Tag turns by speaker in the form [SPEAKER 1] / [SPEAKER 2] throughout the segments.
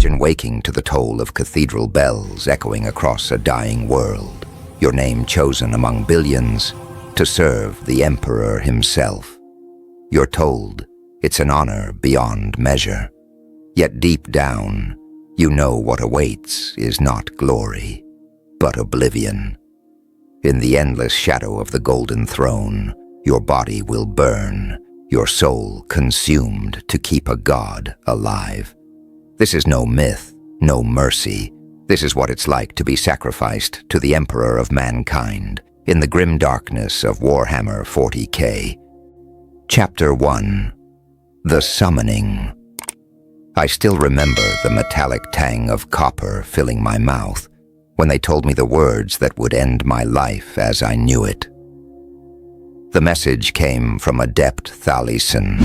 [SPEAKER 1] Imagine waking to the toll of cathedral bells echoing across a dying world, your name chosen among billions to serve the Emperor himself. You're told it's an honor beyond measure, yet deep down, you know what awaits is not glory, but oblivion. In the endless shadow of the golden throne, your body will burn, your soul consumed to keep a god alive. This is no myth, no mercy. This is what it's like to be sacrificed to the Emperor of mankind in the grim darkness of Warhammer 40k. Chapter 1. The Summoning. I still remember the metallic tang of copper filling my mouth when they told me the words that would end my life as I knew it. The message came from Adept Thalison,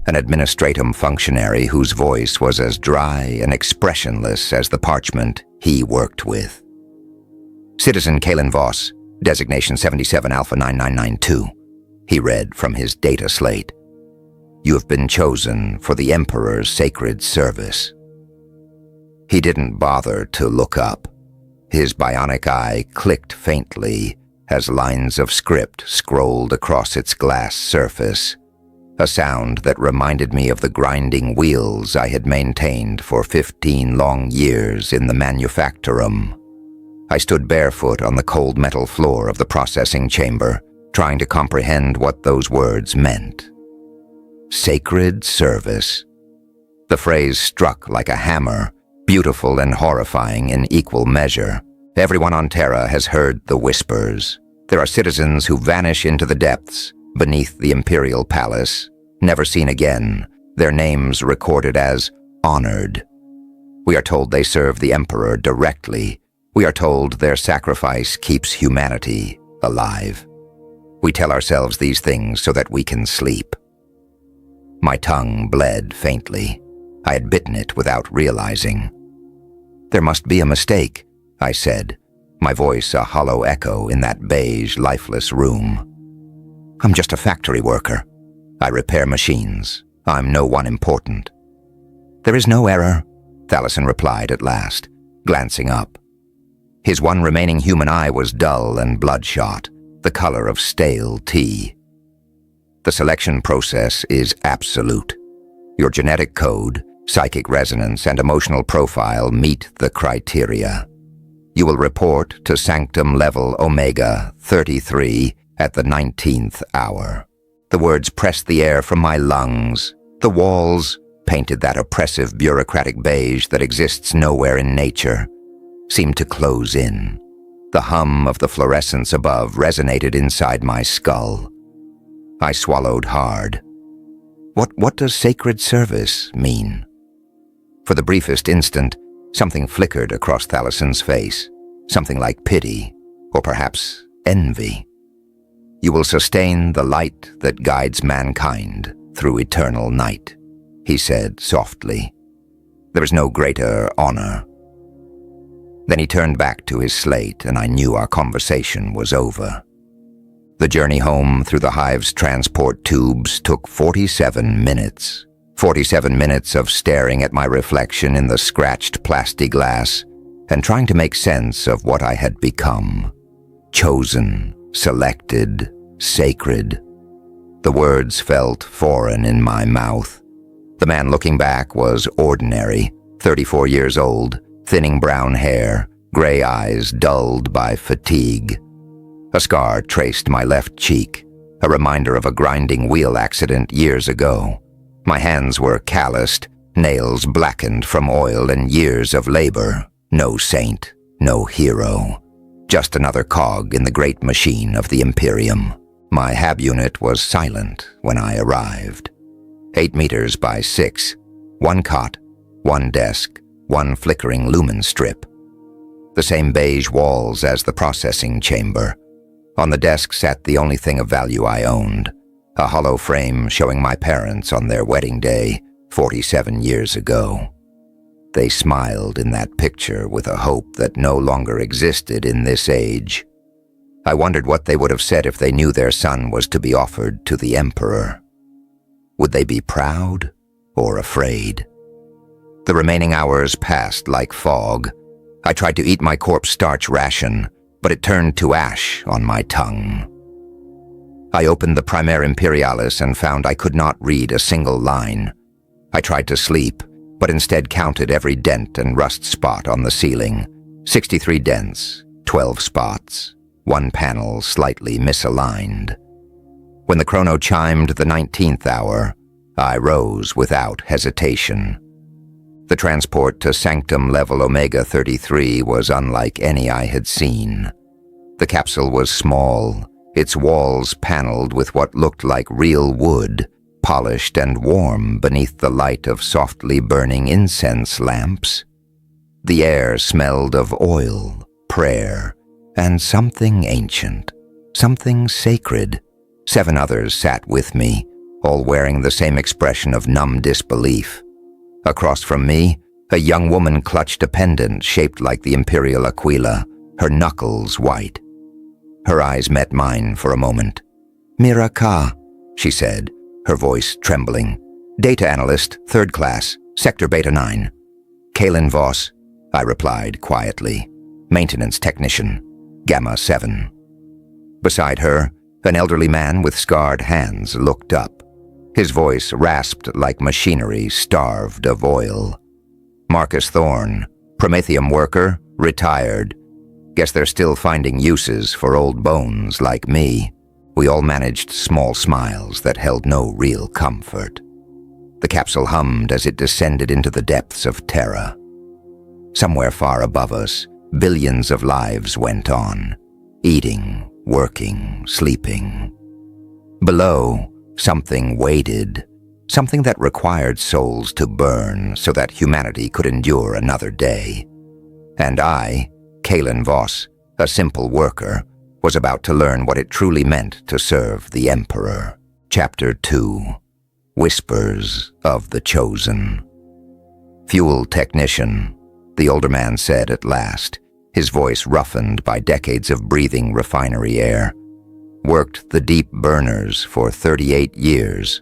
[SPEAKER 1] an administratum functionary whose voice was as dry and expressionless as the parchment he worked with. Citizen Kalen Voss, designation 77 Alpha 9992, he read from his data slate. You have been chosen for the Emperor's sacred service. He didn't bother to look up. His bionic eye clicked faintly as lines of script scrolled across its glass surface, a sound that reminded me of the grinding wheels I had maintained for 15 long years in the manufactorum. I stood barefoot on the cold metal floor of the processing chamber, trying to comprehend what those words meant. Sacred service. The phrase struck like a hammer, beautiful and horrifying in equal measure. Everyone on Terra has heard the whispers. There are citizens who vanish into the depths, beneath the Imperial Palace, never seen again, their names recorded as honored. We are told they serve the Emperor directly. We are told their sacrifice keeps humanity alive. We tell ourselves these things so that we can sleep. My tongue bled faintly. I had bitten it without realizing. There must be a mistake, I said, my voice a hollow echo in that beige, lifeless room. I'm just a factory worker. I repair machines. I'm no one important. There is no error, Thalison replied at last, glancing up. His one remaining human eye was dull and bloodshot, the color of stale tea. The selection process is absolute. Your genetic code, psychic resonance, and emotional profile meet the criteria. You will report to Sanctum Level Omega 33 at the 19th hour. The words pressed the air from my lungs. The walls, painted that oppressive bureaucratic beige that exists nowhere in nature, seemed to close in. The hum of the fluorescence above resonated inside my skull. I swallowed hard. What does sacred service mean? For the briefest instant, something flickered across Thalison's face, something like pity, or perhaps envy. You will sustain the light that guides mankind through eternal night, he said softly. There is no greater honor. Then he turned back to his slate, and I knew our conversation was over. The journey home through the hive's transport tubes took 47 minutes. 47 minutes of staring at my reflection in the scratched plastiglass and trying to make sense of what I had become. Chosen, selected, sacred. The words felt foreign in my mouth. The man looking back was ordinary, 34 years old, thinning brown hair, gray eyes dulled by fatigue. A scar traced my left cheek, a reminder of a grinding wheel accident years ago. My hands were calloused, nails blackened from oil and years of labor. No saint, no hero. Just another cog in the great machine of the Imperium. My hab unit was silent when I arrived. 8 meters by 6, one cot, one desk, one flickering lumen strip. The same beige walls as the processing chamber. On the desk sat the only thing of value I owned, a hollow frame showing my parents on their wedding day 47 years ago. They smiled in that picture with a hope that no longer existed in this age. I wondered what they would have said if they knew their son was to be offered to the Emperor. Would they be proud or afraid? The remaining hours passed like fog. I tried to eat my corpse starch ration, but it turned to ash on my tongue. I opened the Primaire Imperialis and found I could not read a single line. I tried to sleep, but instead counted every dent and rust spot on the ceiling. 63 dents, 12 spots, one panel slightly misaligned. When the chrono chimed the 19th hour, I rose without hesitation. The transport to Sanctum level Omega-33 was unlike any I had seen. The capsule was small, its walls paneled with what looked like real wood, polished and warm beneath the light of softly burning incense lamps. The air smelled of oil, prayer, and something ancient, something sacred. 7 others sat with me, all wearing the same expression of numb disbelief. Across from me, a young woman clutched a pendant shaped like the Imperial Aquila, her knuckles white. Her eyes met mine for a moment. "Mira Ka," she said, her voice trembling. "Data analyst, 3rd class, Sector Beta 9. "Kalen Voss," I replied quietly. "Maintenance technician, Gamma 7. Beside her, an elderly man with scarred hands looked up. His voice rasped like machinery starved of oil. "Marcus Thorne, Prometheum worker, retired. Guess they're still finding uses for old bones like me." We all managed small smiles that held no real comfort. The capsule hummed as it descended into the depths of Terra. Somewhere far above us, billions of lives went on, eating, working, sleeping. Below, something waited, something that required souls to burn so that humanity could endure another day. And I, Kalen Voss, a simple worker, was about to learn what it truly meant to serve the Emperor. Chapter 2. Whispers of the Chosen. "Fuel technician," the older man said at last, his voice roughened by decades of breathing refinery air. "Worked the deep burners for 38 years.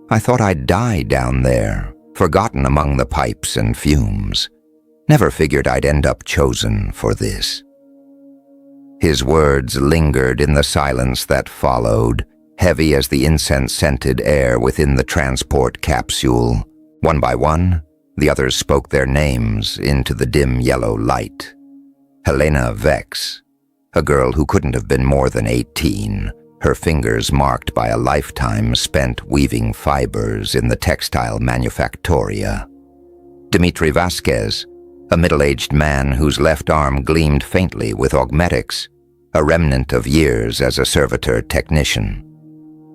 [SPEAKER 1] I thought I'd die down there, forgotten among the pipes and fumes. Never figured I'd end up chosen for this." His words lingered in the silence that followed, heavy as the incense-scented air within the transport capsule. One by one, the others spoke their names into the dim yellow light. Helena Vex, a girl who couldn't have been more than 18, her fingers marked by a lifetime spent weaving fibers in the textile manufactoria. Dmitri Vasquez, a middle-aged man whose left arm gleamed faintly with augmetics, a remnant of years as a servitor technician.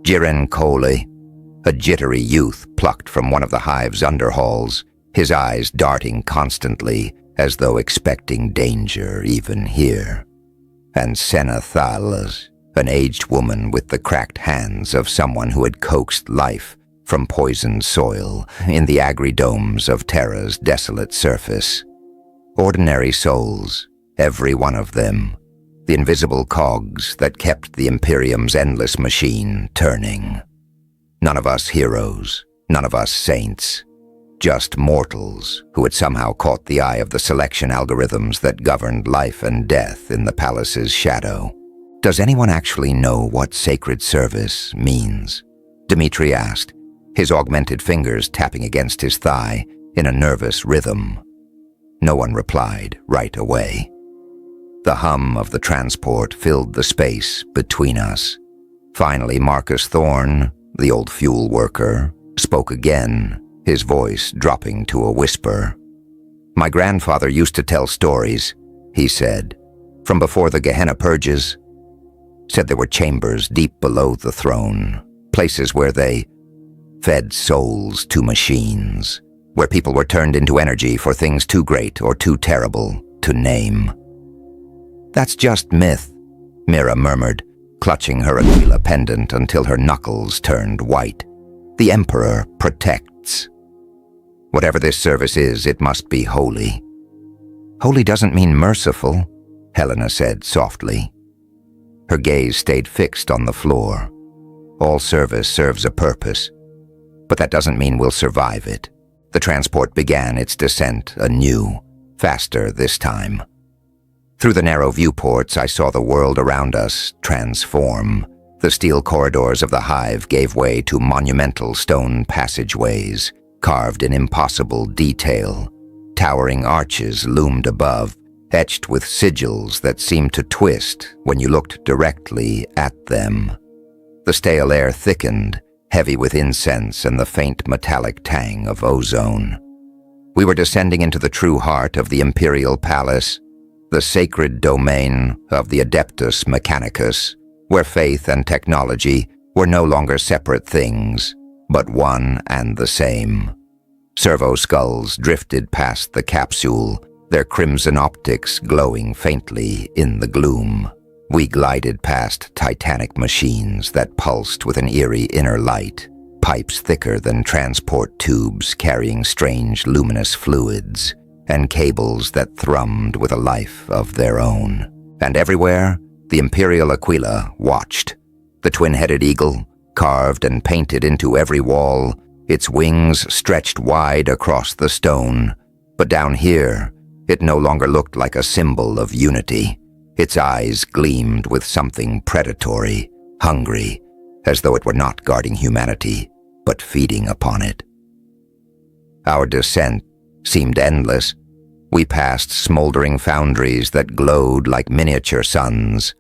[SPEAKER 1] Jiren Kole, a jittery youth plucked from one of the hive's underhalls, his eyes darting constantly as though expecting danger even here. And Senna Thales, an aged woman with the cracked hands of someone who had coaxed life from poisoned soil in the agridomes of Terra's desolate surface. Ordinary souls, every one of them, the invisible cogs that kept the Imperium's endless machine turning. None of us heroes, none of us saints, just mortals who had somehow caught the eye of the selection algorithms that governed life and death in the palace's shadow. "Does anyone actually know what sacred service means?" Dmitri asked, his augmented fingers tapping against his thigh in a nervous rhythm. No one replied right away. The hum of the transport filled the space between us. Finally, Marcus Thorne, the old fuel worker, spoke again, his voice dropping to a whisper. "My grandfather used to tell stories," he said, "from before the Gehenna purges. Said there were chambers deep below the throne, places where they fed souls to machines, where people were turned into energy for things too great or too terrible to name." "That's just myth," Mira murmured, clutching her Aquila pendant until her knuckles turned white. "The Emperor protects. Whatever this service is, it must be holy." "Holy doesn't mean merciful," Helena said softly. Her gaze stayed fixed on the floor. "All service serves a purpose, but that doesn't mean we'll survive it. The transport began its descent anew, faster this time. Through the narrow viewports, I saw the world around us transform. The steel corridors of the hive gave way to monumental stone passageways, carved in impossible detail. Towering arches loomed above, etched with sigils that seemed to twist when you looked directly at them. The stale air thickened, heavy with incense and the faint metallic tang of ozone. We were descending into the true heart of the Imperial Palace, the sacred domain of the Adeptus Mechanicus, where faith and technology were no longer separate things, but one and the same. Servo skulls drifted past the capsule, their crimson optics glowing faintly in the gloom. We glided past titanic machines that pulsed with an eerie inner light, pipes thicker than transport tubes carrying strange luminous fluids, and cables that thrummed with a life of their own. And everywhere, the Imperial Aquila watched. The twin-headed eagle, carved and painted into every wall, its wings stretched wide across the stone. But down here, it no longer looked like a symbol of unity. Its eyes gleamed with something predatory, hungry, as though it were not guarding humanity, but feeding upon it. Our descent seemed endless. We passed smoldering foundries that glowed like miniature suns,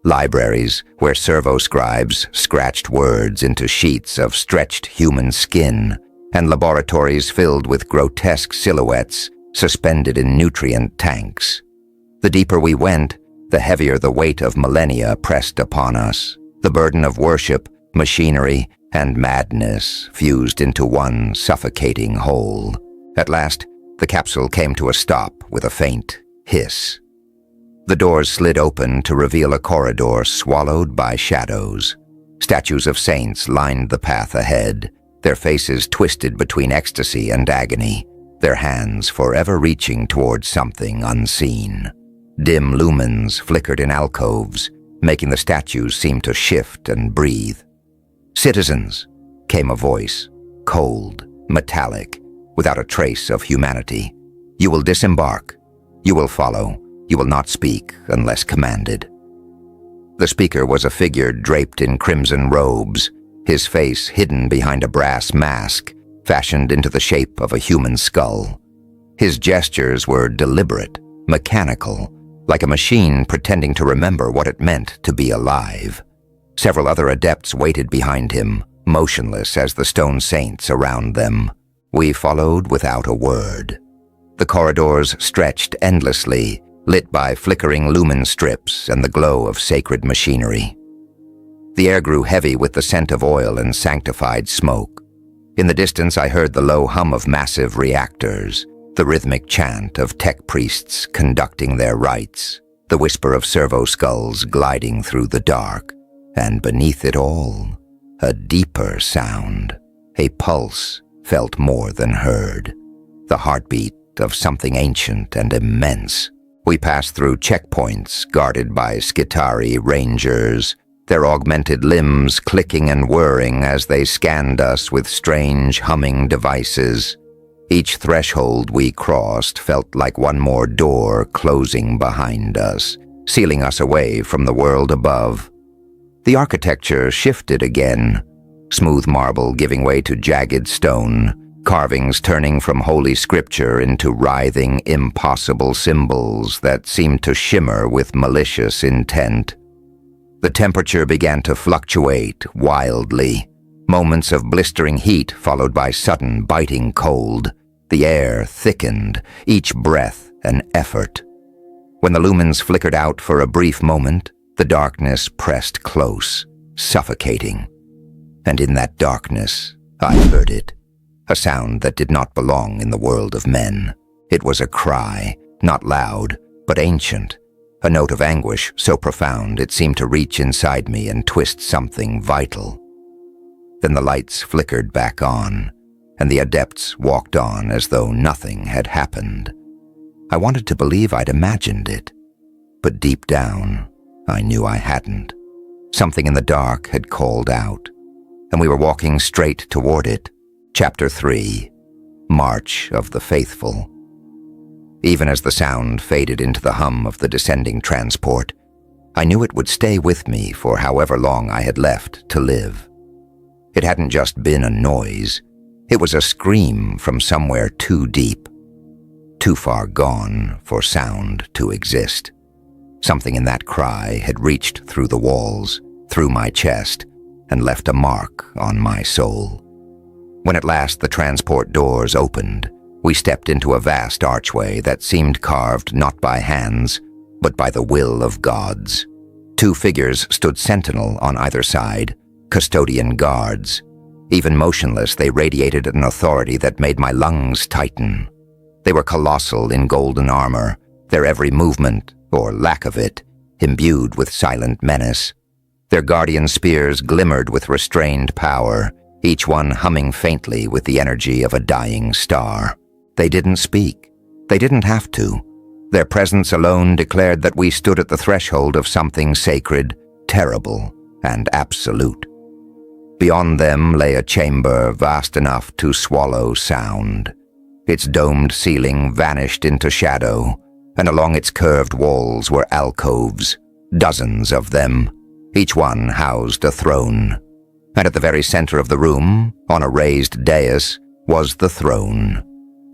[SPEAKER 1] libraries where servo-scribes scratched words into sheets of stretched human skin, and laboratories filled with grotesque silhouettes suspended in nutrient tanks. The deeper we went, the heavier the weight of millennia pressed upon us. The burden of worship, machinery, and madness fused into one suffocating whole. At last, the capsule came to a stop with a faint hiss. The doors slid open to reveal a corridor swallowed by shadows. Statues of saints lined the path ahead, their faces twisted between ecstasy and agony, their hands forever reaching towards something unseen. Dim lumens flickered in alcoves, making the statues seem to shift and breathe. "Citizens," came a voice, cold, metallic, without a trace of humanity. "You will disembark. You will follow. You will not speak unless commanded." The speaker was a figure draped in crimson robes, his face hidden behind a brass mask, fashioned into the shape of a human skull. His gestures were deliberate, mechanical, like a machine pretending to remember what it meant to be alive. Several other adepts waited behind him, motionless as the stone saints around them. We followed without a word. The corridors stretched endlessly, lit by flickering lumen strips and the glow of sacred machinery. The air grew heavy with the scent of oil and sanctified smoke. In the distance, I heard the low hum of massive reactors, the rhythmic chant of tech priests conducting their rites, the whisper of servo skulls gliding through the dark, and beneath it all, a deeper sound, a pulse felt more than heard, the heartbeat of something ancient and immense. We passed through checkpoints guarded by Skitari rangers, their augmented limbs clicking and whirring as they scanned us with strange humming devices. Each threshold we crossed felt like one more door closing behind us, sealing us away from the world above. The architecture shifted again, smooth marble giving way to jagged stone, carvings turning from holy scripture into writhing, impossible symbols that seemed to shimmer with malicious intent. The temperature began to fluctuate wildly, moments of blistering heat followed by sudden biting cold. The air thickened, each breath an effort. When the lumens flickered out for a brief moment, the darkness pressed close, suffocating. And in that darkness, I heard it. A sound that did not belong in the world of men. It was a cry, not loud, but ancient. A note of anguish so profound it seemed to reach inside me and twist something vital. Then the lights flickered back on, and the adepts walked on as though nothing had happened. I wanted to believe I'd imagined it, but deep down, I knew I hadn't. Something in the dark had called out, and we were walking straight toward it. Chapter 3. March of the Faithful. Even as the sound faded into the hum of the descending transport, I knew it would stay with me for however long I had left to live. It hadn't just been a noise. It was a scream from somewhere too deep, too far gone for sound to exist. Something in that cry had reached through the walls, through my chest, and left a mark on my soul. When at last the transport doors opened, we stepped into a vast archway that seemed carved not by hands, but by the will of gods. Two figures stood sentinel on either side, custodian guards. Even motionless, they radiated an authority that made my lungs tighten. They were colossal in golden armor, their every movement, or lack of it, imbued with silent menace. Their guardian spears glimmered with restrained power, each one humming faintly with the energy of a dying star. They didn't speak. They didn't have to. Their presence alone declared that we stood at the threshold of something sacred, terrible, and absolute. Beyond them lay a chamber vast enough to swallow sound. Its domed ceiling vanished into shadow, and along its curved walls were alcoves, dozens of them. Each one housed a throne. And at the very center of the room, on a raised dais, was the throne.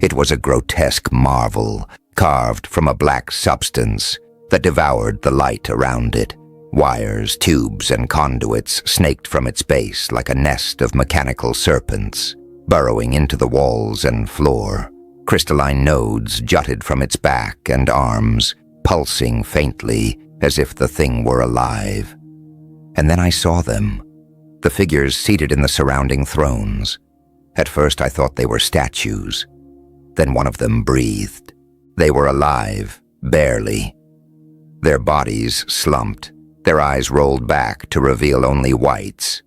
[SPEAKER 1] It was a grotesque marvel, carved from a black substance that devoured the light around it. Wires, tubes, and conduits snaked from its base like a nest of mechanical serpents, burrowing into the walls and floor. Crystalline nodes jutted from its back and arms, pulsing faintly as if the thing were alive. And then I saw them, the figures seated in the surrounding thrones. At first I thought they were statues. Then one of them breathed. They were alive, barely. Their bodies slumped, their eyes rolled back to reveal only whites.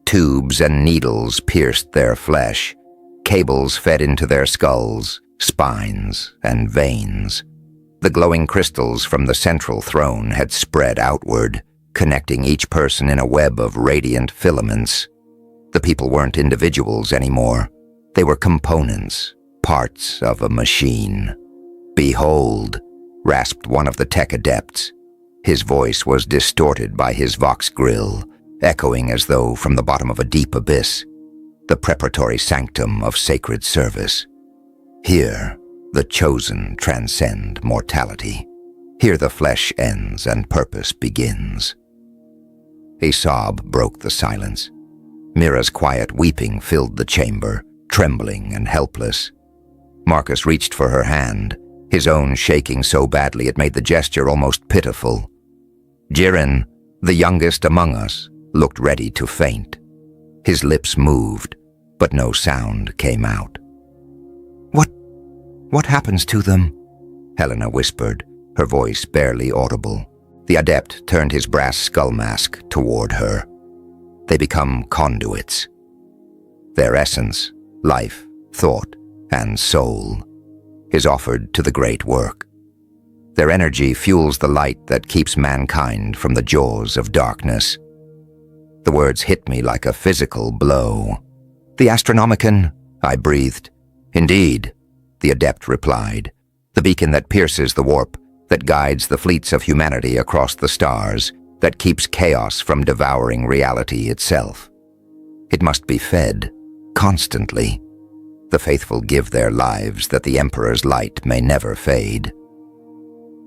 [SPEAKER 1] Tubes and needles pierced their flesh. Cables fed into their skulls, spines, and veins. The glowing crystals from the central throne had spread outward, connecting each person in a web of radiant filaments. The people weren't individuals anymore. They were components, parts of a machine. "Behold," rasped one of the tech adepts. His voice was distorted by his vox grill, echoing as though from the bottom of a deep abyss, the preparatory sanctum of sacred service. Here, the chosen transcend mortality. Here the flesh ends and purpose begins. A sob broke the silence. Mira's quiet weeping filled the chamber, trembling and helpless. Marcus reached for her hand, his own shaking so badly it made the gesture almost pitiful. Jiren, the youngest among us, looked ready to faint. His lips moved, but no sound came out. What happens to them?" Helena whispered, her voice barely audible. The adept turned his brass skull mask toward her. "They become conduits. Their essence, life, thought, and soul, is offered to the great work. Their energy fuels the light that keeps mankind from the jaws of darkness." The words hit me like a physical blow. "The Astronomican," I breathed. "Indeed," the adept replied. "The beacon that pierces the warp, that guides the fleets of humanity across the stars, that keeps chaos from devouring reality itself. It must be fed, constantly. The faithful give their lives that the Emperor's light may never fade."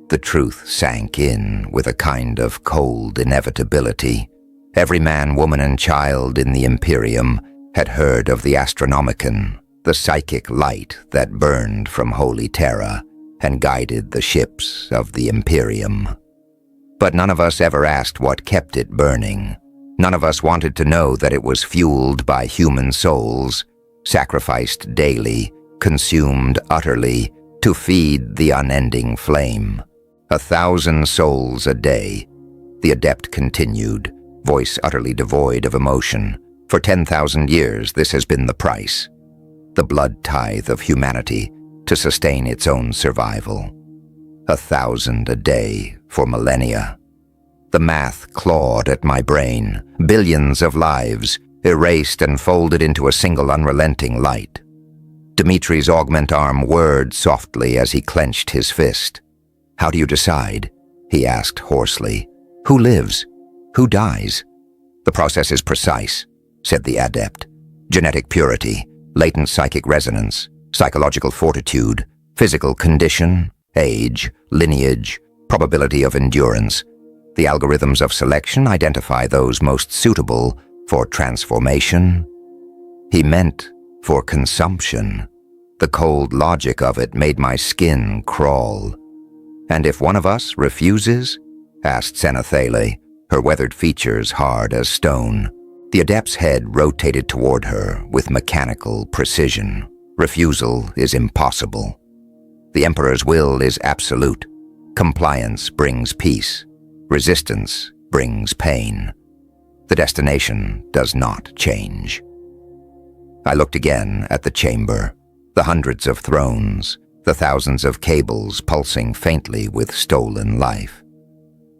[SPEAKER 1] The truth sank in with a kind of cold inevitability. Every man, woman, and child in the Imperium had heard of the Astronomican, the psychic light that burned from Holy Terra and guided the ships of the Imperium. But none of us ever asked what kept it burning. None of us wanted to know that it was fueled by human souls, sacrificed daily, consumed utterly, to feed the unending flame. 1,000 souls a day, the adept continued, voice utterly devoid of emotion. "For 10,000 years this has been the price. The blood tithe of humanity to sustain its own survival. 1,000 a day for millennia." The math clawed at my brain. Billions of lives, erased and folded into a single unrelenting light. Dimitri's augment arm whirred softly as he clenched his fist. "How do you decide?" he asked hoarsely. "Who lives? Who dies?" "The process is precise," said the adept. "Genetic purity, latent psychic resonance, psychological fortitude, physical condition, age, lineage, probability of endurance. The algorithms of selection identify those most suitable for transformation." He meant for consumption. The cold logic of it made my skin crawl. "And if one of us refuses?" asked Senathale, her weathered features hard as stone. The adept's head rotated toward her with mechanical precision. "Refusal is impossible. The Emperor's will is absolute. Compliance brings peace. Resistance brings pain. The destination does not change." I looked again at the chamber, the hundreds of thrones, the thousands of cables pulsing faintly with stolen life.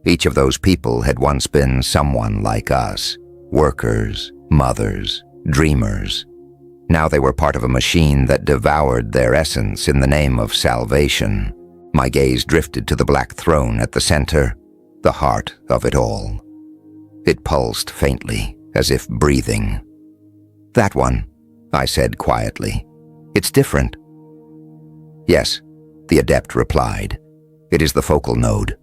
[SPEAKER 1] Each of those people had once been someone like us, workers, mothers, dreamers. Now they were part of a machine that devoured their essence in the name of salvation. My gaze drifted to the black throne at the center, the heart of it all. It pulsed faintly, as if breathing. "That one," I said quietly. "It's different." "Yes," the adept replied. "It is the focal node.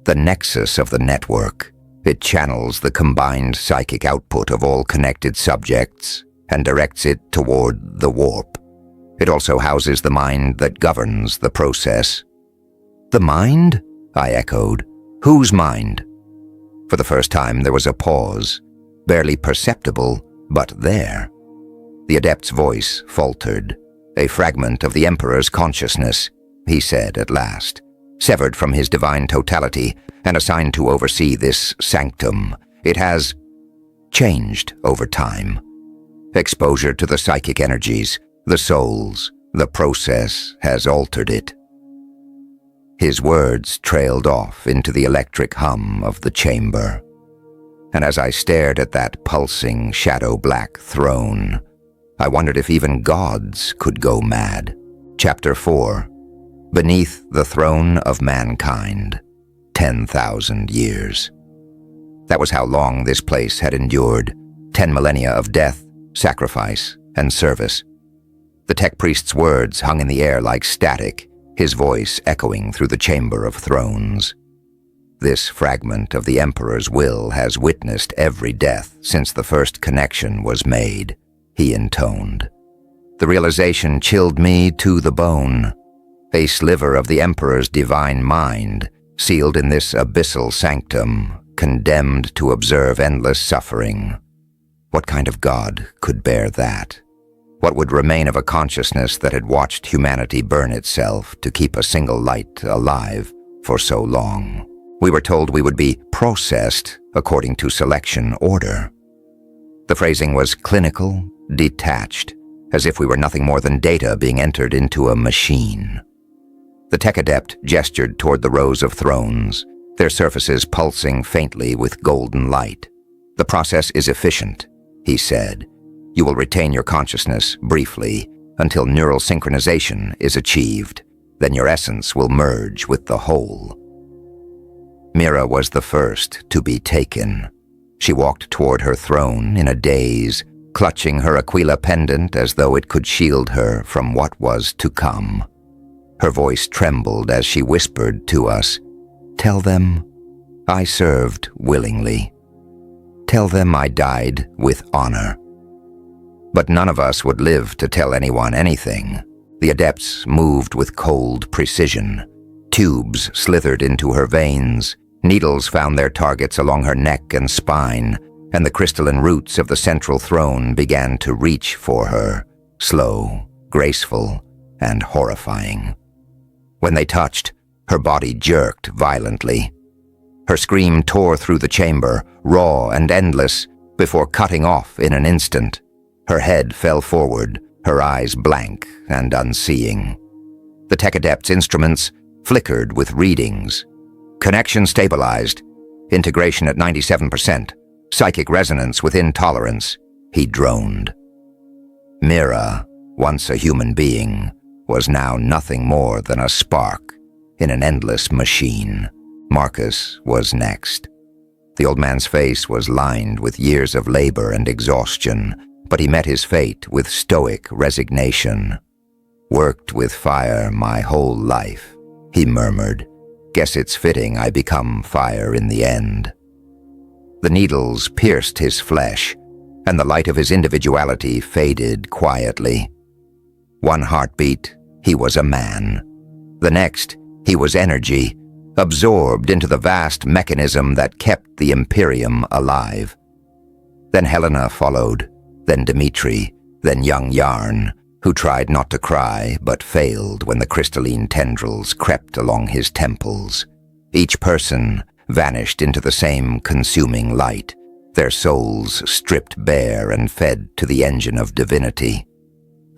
[SPEAKER 1] The nexus of the network. It channels the combined psychic output of all connected subjects and directs it toward the warp. It also houses the mind that governs the process." "The mind?" I echoed. "Whose mind?" For the first time there was a pause, barely perceptible, but there. The adept's voice faltered. "A fragment of the Emperor's consciousness," he said at last, "severed from his divine totality and assigned to oversee this sanctum. It has changed over time. Exposure to the psychic energies, the souls, the process has altered it." His words trailed off into the electric hum of the chamber. And as I stared at that pulsing, shadow-black throne, I wondered if even gods could go mad. Chapter 4. Beneath the Throne of Mankind. 10,000 years. That was how long this place had endured. 10 millennia of death, sacrifice, and service. The tech priest's words hung in the air like static, his voice echoing through the chamber of thrones. "This fragment of the Emperor's will has witnessed every death since the first connection was made," he intoned. The realization chilled me to the bone. A sliver of the Emperor's divine mind, sealed in this abyssal sanctum, condemned to observe endless suffering. What kind of god could bear that? What would remain of a consciousness that had watched humanity burn itself to keep a single light alive for so long? We were told we would be processed according to selection order. The phrasing was clinical, detached, as if we were nothing more than data being entered into a machine. The tech adept gestured toward the rows of thrones, their surfaces pulsing faintly with golden light. "The process is efficient," he said. "You will retain your consciousness briefly until neural synchronization is achieved. Then your essence will merge with the whole." Mira was the first to be taken. She walked toward her throne in a daze, clutching her Aquila pendant as though it could shield her from what was to come. Her voice trembled as she whispered to us, "Tell them I served willingly. Tell them I died with honor." But none of us would live to tell anyone anything. The adepts moved with cold precision. Tubes slithered into her veins, needles found their targets along her neck and spine, and the crystalline roots of the central throne began to reach for her, slow, graceful, and horrifying. When they touched, her body jerked violently. Her scream tore through the chamber, raw and endless, before cutting off in an instant. Her head fell forward, her eyes blank and unseeing. The tech adept's instruments flickered with readings. "Connection stabilized. Integration at 97%. Psychic resonance within tolerance," he droned. Mira once a human being, was now nothing more than a spark in an endless machine. Marcus was next. The old man's face was lined with years of labor and exhaustion, but he met his fate with stoic resignation. "Worked with fire my whole life," he murmured. "Guess it's fitting I become fire in the end." The needles pierced his flesh, and the light of his individuality faded quietly. One heartbeat, he was a man. The next, he was energy, absorbed into the vast mechanism that kept the Imperium alive. Then Helena followed, then Dmitri, then young Yarn, who tried not to cry but failed when the crystalline tendrils crept along his temples. Each person vanished into the same consuming light, their souls stripped bare and fed to the engine of divinity.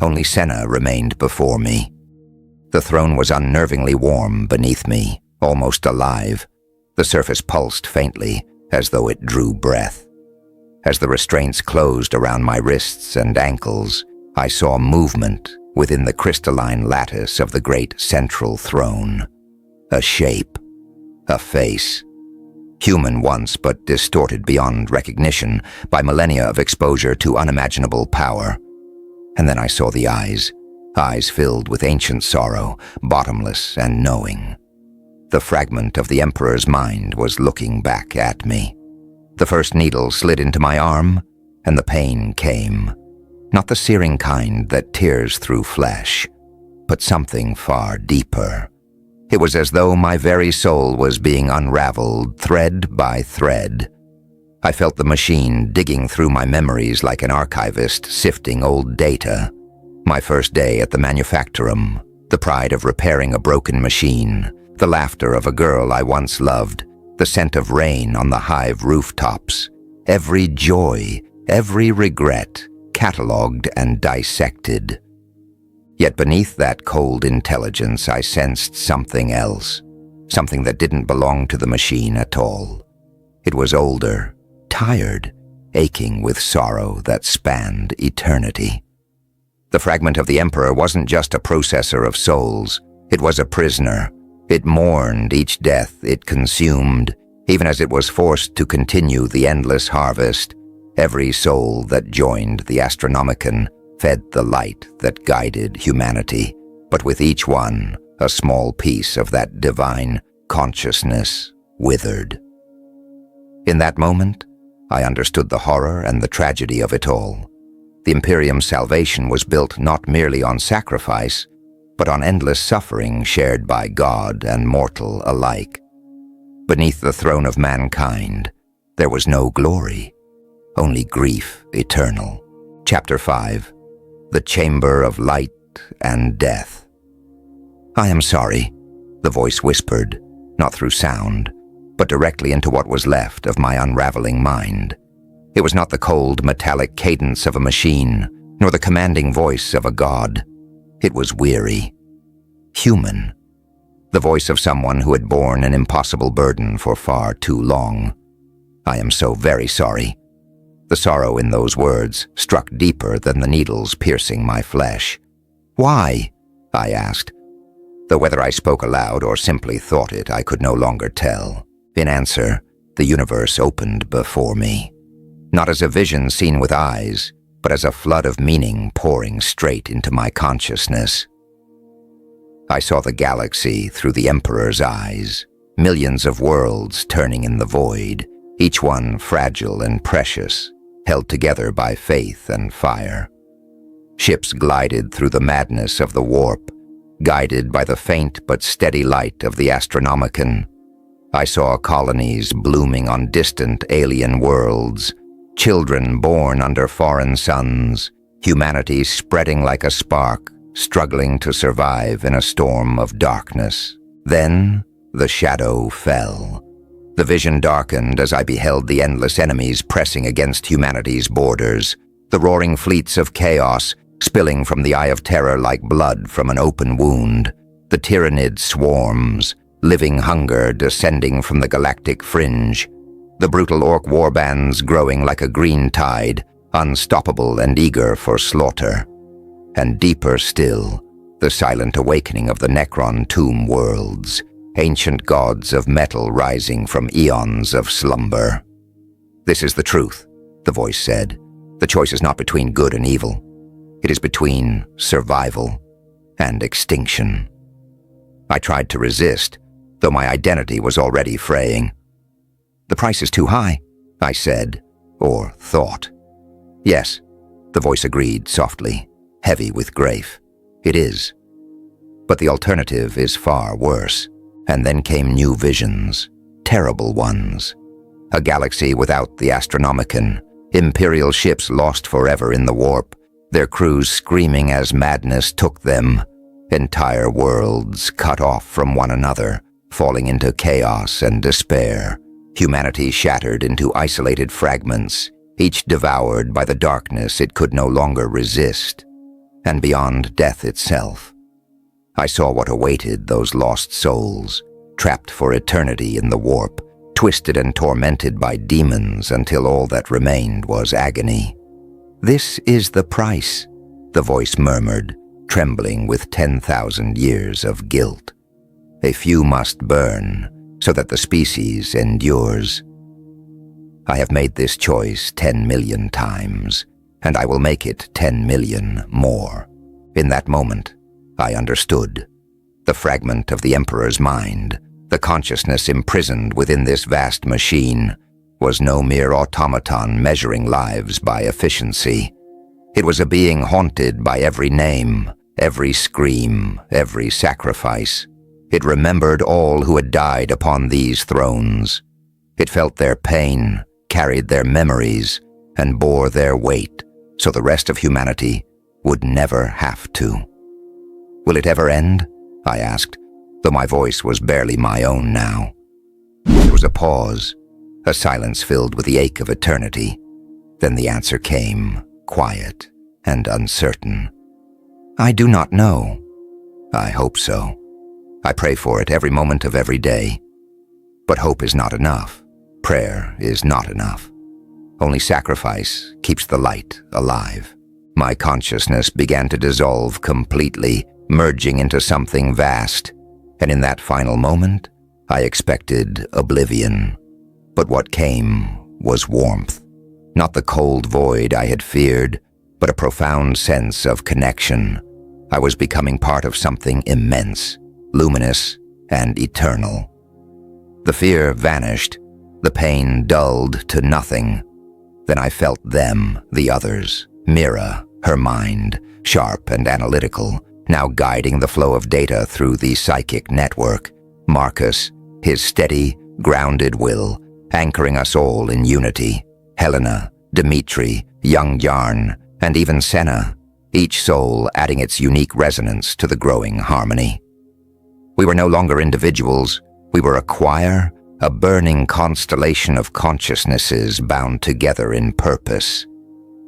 [SPEAKER 1] Only Senna remained before me. The throne was unnervingly warm beneath me, almost alive. The surface pulsed faintly, as though it drew breath. As the restraints closed around my wrists and ankles, I saw movement within the crystalline lattice of the great central throne. A shape, a face. Human once, but distorted beyond recognition by millennia of exposure to unimaginable power. And then I saw the eyes filled with ancient sorrow, bottomless and knowing. The fragment of the Emperor's mind was looking back at me. The first needle slid into my arm, and the pain came. Not the searing kind that tears through flesh, but something far deeper. It was as though my very soul was being unraveled thread by thread. I felt the machine digging through my memories like an archivist sifting old data. My first day at the manufactorum, the pride of repairing a broken machine, the laughter of a girl I once loved, the scent of rain on the hive rooftops, every joy, every regret, catalogued and dissected. Yet beneath that cold intelligence I sensed something else, something that didn't belong to the machine at all. It was older, tired, aching with sorrow that spanned eternity. The fragment of the Emperor wasn't just a processor of souls, it was a prisoner. It mourned each death it consumed, even as it was forced to continue the endless harvest. Every soul that joined the Astronomican fed the light that guided humanity, but with each one, a small piece of that divine consciousness withered. In that moment, I understood the horror and the tragedy of it all. The Imperium's salvation was built not merely on sacrifice, but on endless suffering shared by God and mortal alike. Beneath the throne of mankind, there was no glory, only grief eternal. Chapter 5. The Chamber of Light and Death. "I am sorry," the voice whispered, not through sound, but directly into what was left of my unraveling mind. It was not the cold, metallic cadence of a machine, nor the commanding voice of a god. It was weary, human, the voice of someone who had borne an impossible burden for far too long. "I am so very sorry." The sorrow in those words struck deeper than the needles piercing my flesh. "Why?" I asked. Though whether I spoke aloud or simply thought it, I could no longer tell. In answer, the universe opened before me. Not as a vision seen with eyes, but as a flood of meaning pouring straight into my consciousness. I saw the galaxy through the Emperor's eyes, millions of worlds turning in the void, each one fragile and precious, held together by faith and fire. Ships glided through the madness of the warp, guided by the faint but steady light of the Astronomican. I saw colonies blooming on distant alien worlds, children born under foreign suns, humanity spreading like a spark, struggling to survive in a storm of darkness. Then the shadow fell. The vision darkened as I beheld the endless enemies pressing against humanity's borders, the roaring fleets of chaos spilling from the Eye of Terror like blood from an open wound, the tyrannid swarms, living hunger descending from the galactic fringe, the brutal orc warbands growing like a green tide, unstoppable and eager for slaughter. and deeper still, the silent awakening of the Necron tomb worlds, ancient gods of metal rising from eons of slumber. "This is the truth," the voice said. "The choice is not between good and evil. It is between survival and extinction." I tried to resist, though my identity was already fraying. "The price is too high," I said, or thought. "Yes," the voice agreed softly, heavy with grief. "It is. But the alternative is far worse." And then came new visions, terrible ones. A galaxy without the Astronomican, Imperial ships lost forever in the warp, their crews screaming as madness took them, entire worlds cut off from one another, falling into chaos and despair, humanity shattered into isolated fragments, each devoured by the darkness it could no longer resist, and beyond death itself. I saw what awaited those lost souls, trapped for eternity in the warp, twisted and tormented by demons until all that remained was agony. "This is the price," the voice murmured, trembling with 10,000 years of guilt. "A few must burn, so that the species endures. I have made this choice 10 million times, and I will make it 10 million more." In that moment, I understood. The fragment of the Emperor's mind, the consciousness imprisoned within this vast machine, was no mere automaton measuring lives by efficiency. It was a being haunted by every name, every scream, every sacrifice. It remembered all who had died upon these thrones. It felt their pain, carried their memories, and bore their weight, so the rest of humanity would never have to. "Will it ever end?" I asked, though my voice was barely my own now. There was a pause, a silence filled with the ache of eternity. Then the answer came, quiet and uncertain. "I do not know. I hope so. I pray for it every moment of every day. But hope is not enough. Prayer is not enough. Only sacrifice keeps the light alive." My consciousness began to dissolve completely, merging into something vast, and in that final moment, I expected oblivion. But what came was warmth. Not the cold void I had feared, but a profound sense of connection. I was becoming part of something immense, luminous, and eternal. The fear vanished, the pain dulled to nothing. Then I felt them, the others, Mira, her mind, sharp and analytical, now guiding the flow of data through the psychic network. Marcus, his steady, grounded will, anchoring us all in unity. Helena, Dmitri, young Yarn, and even Senna, each soul adding its unique resonance to the growing harmony. We were no longer individuals. We were a choir, a burning constellation of consciousnesses bound together in purpose.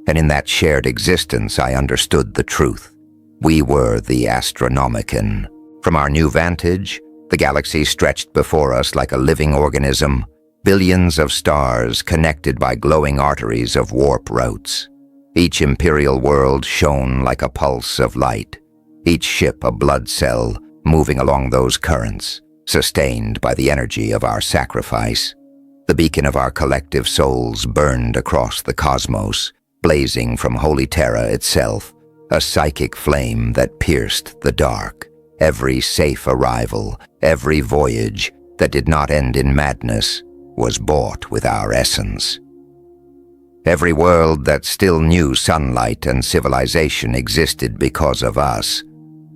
[SPEAKER 1] And in that shared existence, I understood the truth. We were the Astronomican. From our new vantage, the galaxy stretched before us like a living organism, billions of stars connected by glowing arteries of warp routes. Each imperial world shone like a pulse of light, each ship a blood cell moving along those currents, sustained by the energy of our sacrifice. The beacon of our collective souls burned across the cosmos, blazing from Holy Terra itself, a psychic flame that pierced the dark. Every safe arrival, every voyage that did not end in madness, was bought with our essence. Every world that still knew sunlight and civilization existed because of us,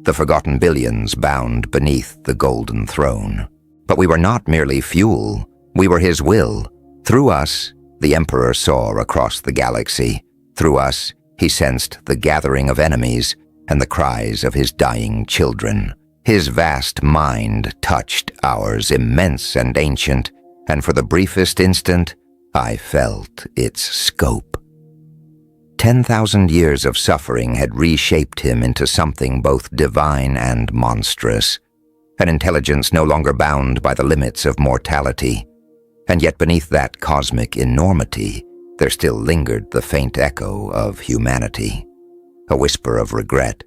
[SPEAKER 1] the forgotten billions bound beneath the golden throne. But we were not merely fuel, we were his will. Through us, the Emperor saw across the galaxy. Through us, he sensed the gathering of enemies and the cries of his dying children. His vast mind touched ours, immense and ancient, and for the briefest instant, I felt its scope. 10,000 years of suffering had reshaped him into something both divine and monstrous, an intelligence no longer bound by the limits of mortality. And yet beneath that cosmic enormity, there still lingered the faint echo of humanity, a whisper of regret,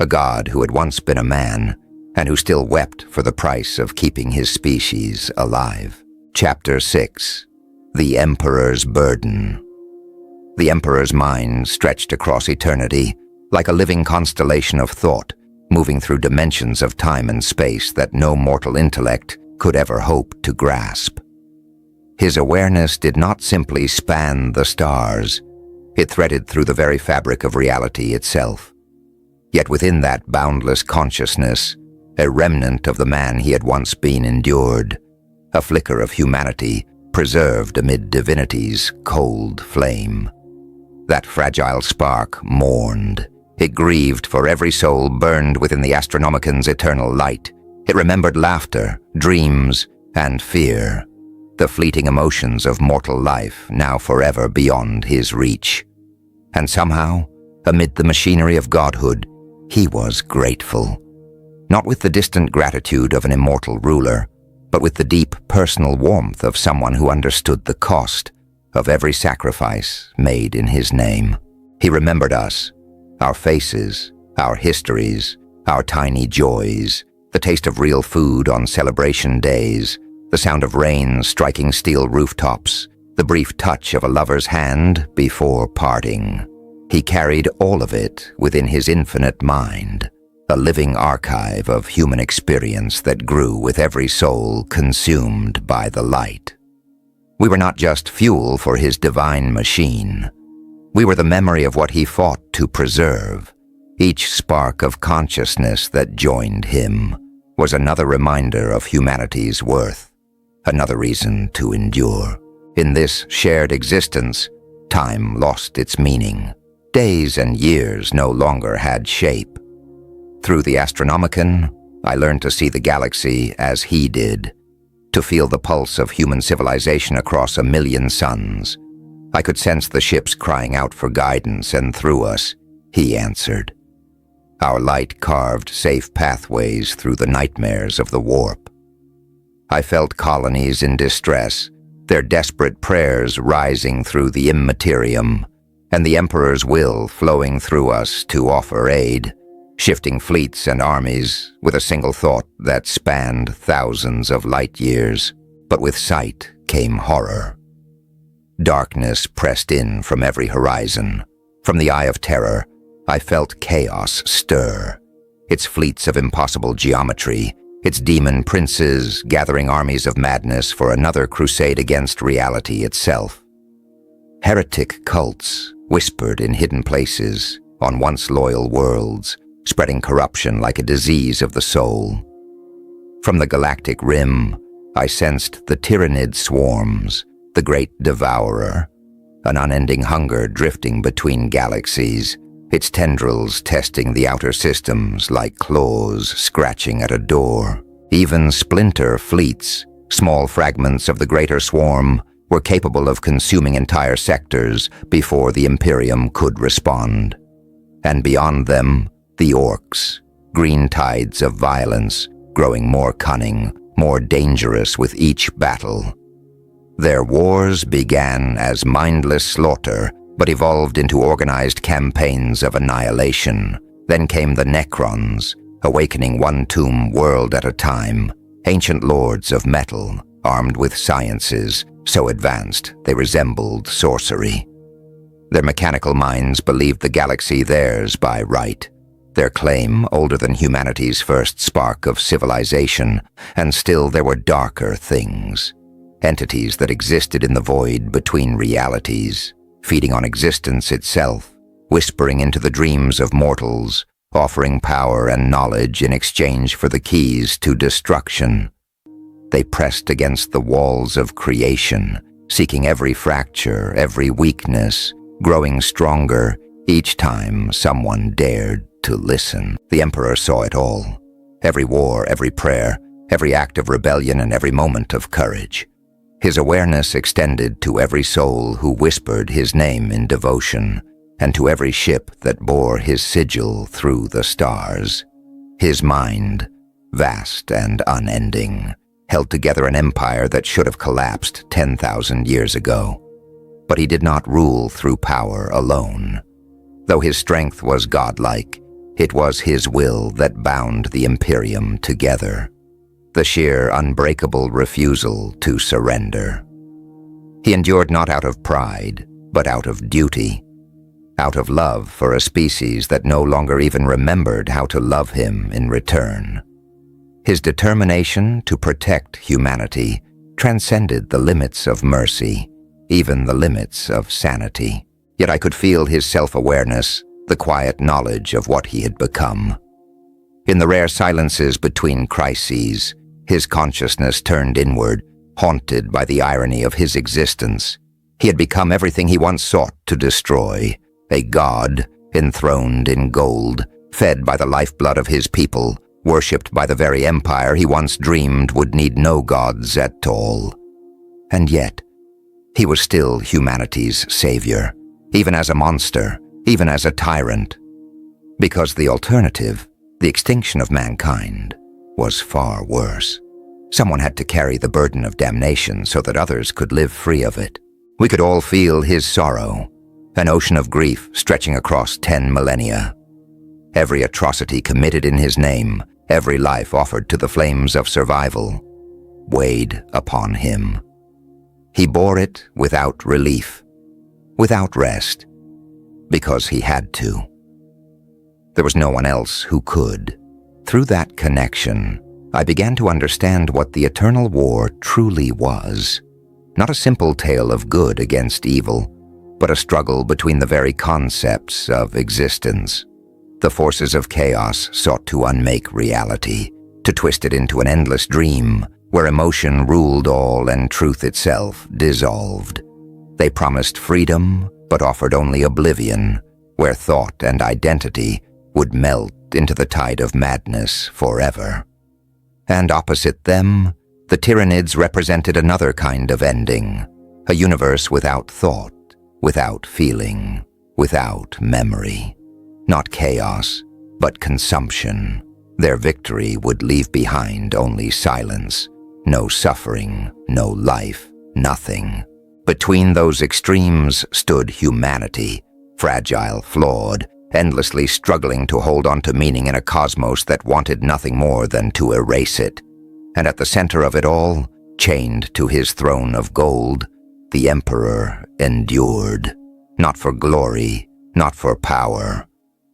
[SPEAKER 1] a god who had once been a man, and who still wept for the price of keeping his species alive. Chapter 6. The Emperor's Burden. The Emperor's mind stretched across eternity, like a living constellation of thought, moving through dimensions of time and space that no mortal intellect could ever hope to grasp. His awareness did not simply span the stars, it threaded through the very fabric of reality itself. Yet within that boundless consciousness, a remnant of the man he had once been endured, a flicker of humanity preserved amid divinity's cold flame. That fragile spark mourned. It grieved for every soul burned within the Astronomican's eternal light. It remembered laughter, dreams, and fear, the fleeting emotions of mortal life now forever beyond his reach. And somehow, amid the machinery of godhood, he was grateful. Not with the distant gratitude of an immortal ruler, but with the deep personal warmth of someone who understood the cost of every sacrifice made in his name. He remembered us, our faces, our histories, our tiny joys, the taste of real food on celebration days, the sound of rain striking steel rooftops, the brief touch of a lover's hand before parting. He carried all of it within his infinite mind, a living archive of human experience that grew with every soul consumed by the light. We were not just fuel for his divine machine. We were the memory of what he fought to preserve. Each spark of consciousness that joined him was another reminder of humanity's worth, another reason to endure. In this shared existence, time lost its meaning. Days and years no longer had shape. Through the Astronomican, I learned to see the galaxy as he did, to feel the pulse of human civilization across 1,000,000 suns. I could sense the ships crying out for guidance, and through us, he answered. Our light carved safe pathways through the nightmares of the warp. I felt colonies in distress, their desperate prayers rising through the immaterium, and the Emperor's will flowing through us to offer aid, shifting fleets and armies with a single thought that spanned thousands of light years. But with sight came horror. Darkness pressed in from every horizon. From the eye of terror, I felt chaos stir, its fleets of impossible geometry, its demon princes gathering armies of madness for another crusade against reality itself. Heretic cults whispered in hidden places on once loyal worlds, spreading corruption like a disease of the soul. From the galactic rim, I sensed the tyrannid swarms, the great devourer, an unending hunger drifting between galaxies, its tendrils testing the outer systems like claws scratching at a door. Even splinter fleets, small fragments of the greater swarm, were capable of consuming entire sectors before the Imperium could respond. And beyond them, the orcs, green tides of violence, growing more cunning, more dangerous with each battle. Their wars began as mindless slaughter, but evolved into organized campaigns of annihilation. Then came the Necrons, awakening one tomb world at a time, ancient lords of metal, armed with sciences so advanced they resembled sorcery. Their mechanical minds believed the galaxy theirs by right, their claim older than humanity's first spark of civilization, and still there were darker things, entities that existed in the void between realities, feeding on existence itself, whispering into the dreams of mortals, offering power and knowledge in exchange for the keys to destruction. They pressed against the walls of creation, seeking every fracture, every weakness, growing stronger each time someone dared to listen. The Emperor saw it all. Every war, every prayer, every act of rebellion, and every moment of courage. His awareness extended to every soul who whispered his name in devotion, and to every ship that bore his sigil through the stars. His mind, vast and unending, held together an empire that should have collapsed 10,000 years ago. But he did not rule through power alone. Though his strength was godlike, It was his will that bound the Imperium together, the sheer unbreakable refusal to surrender. He endured not out of pride, but out of duty, out of love for a species that no longer even remembered how to love him in return. His determination to protect humanity transcended the limits of mercy, even the limits of sanity. Yet I could feel his self-awareness, the quiet knowledge of what he had become. In the rare silences between crises, his consciousness turned inward, haunted by the irony of his existence. He had become everything he once sought to destroy, a god, enthroned in gold, fed by the lifeblood of his people, worshipped by the very empire he once dreamed would need no gods at all. And yet, he was still humanity's savior, even as a monster, even as a tyrant, because the alternative, the extinction of mankind, was far worse. Someone had to carry the burden of damnation so that others could live free of it. We could all feel his sorrow, an ocean of grief stretching across 10 millennia. Every atrocity committed in his name, every life offered to the flames of survival, weighed upon him. He bore it without relief, without rest, because he had to. There was no one else who could. Through that connection, I began to understand what the eternal war truly was. Not a simple tale of good against evil, but a struggle between the very concepts of existence. The forces of chaos sought to unmake reality, to twist it into an endless dream where emotion ruled all and truth itself dissolved. They promised freedom, but offered only oblivion, where thought and identity would melt into the tide of madness forever. And opposite them, the Tyranids represented another kind of ending, a universe without thought, without feeling, without memory. Not chaos, but consumption. Their victory would leave behind only silence, no suffering, no life, nothing. Between those extremes stood humanity, fragile, flawed, endlessly struggling to hold on to meaning in a cosmos that wanted nothing more than to erase it. And at the center of it all, chained to his throne of gold, the Emperor endured, not for glory, not for power,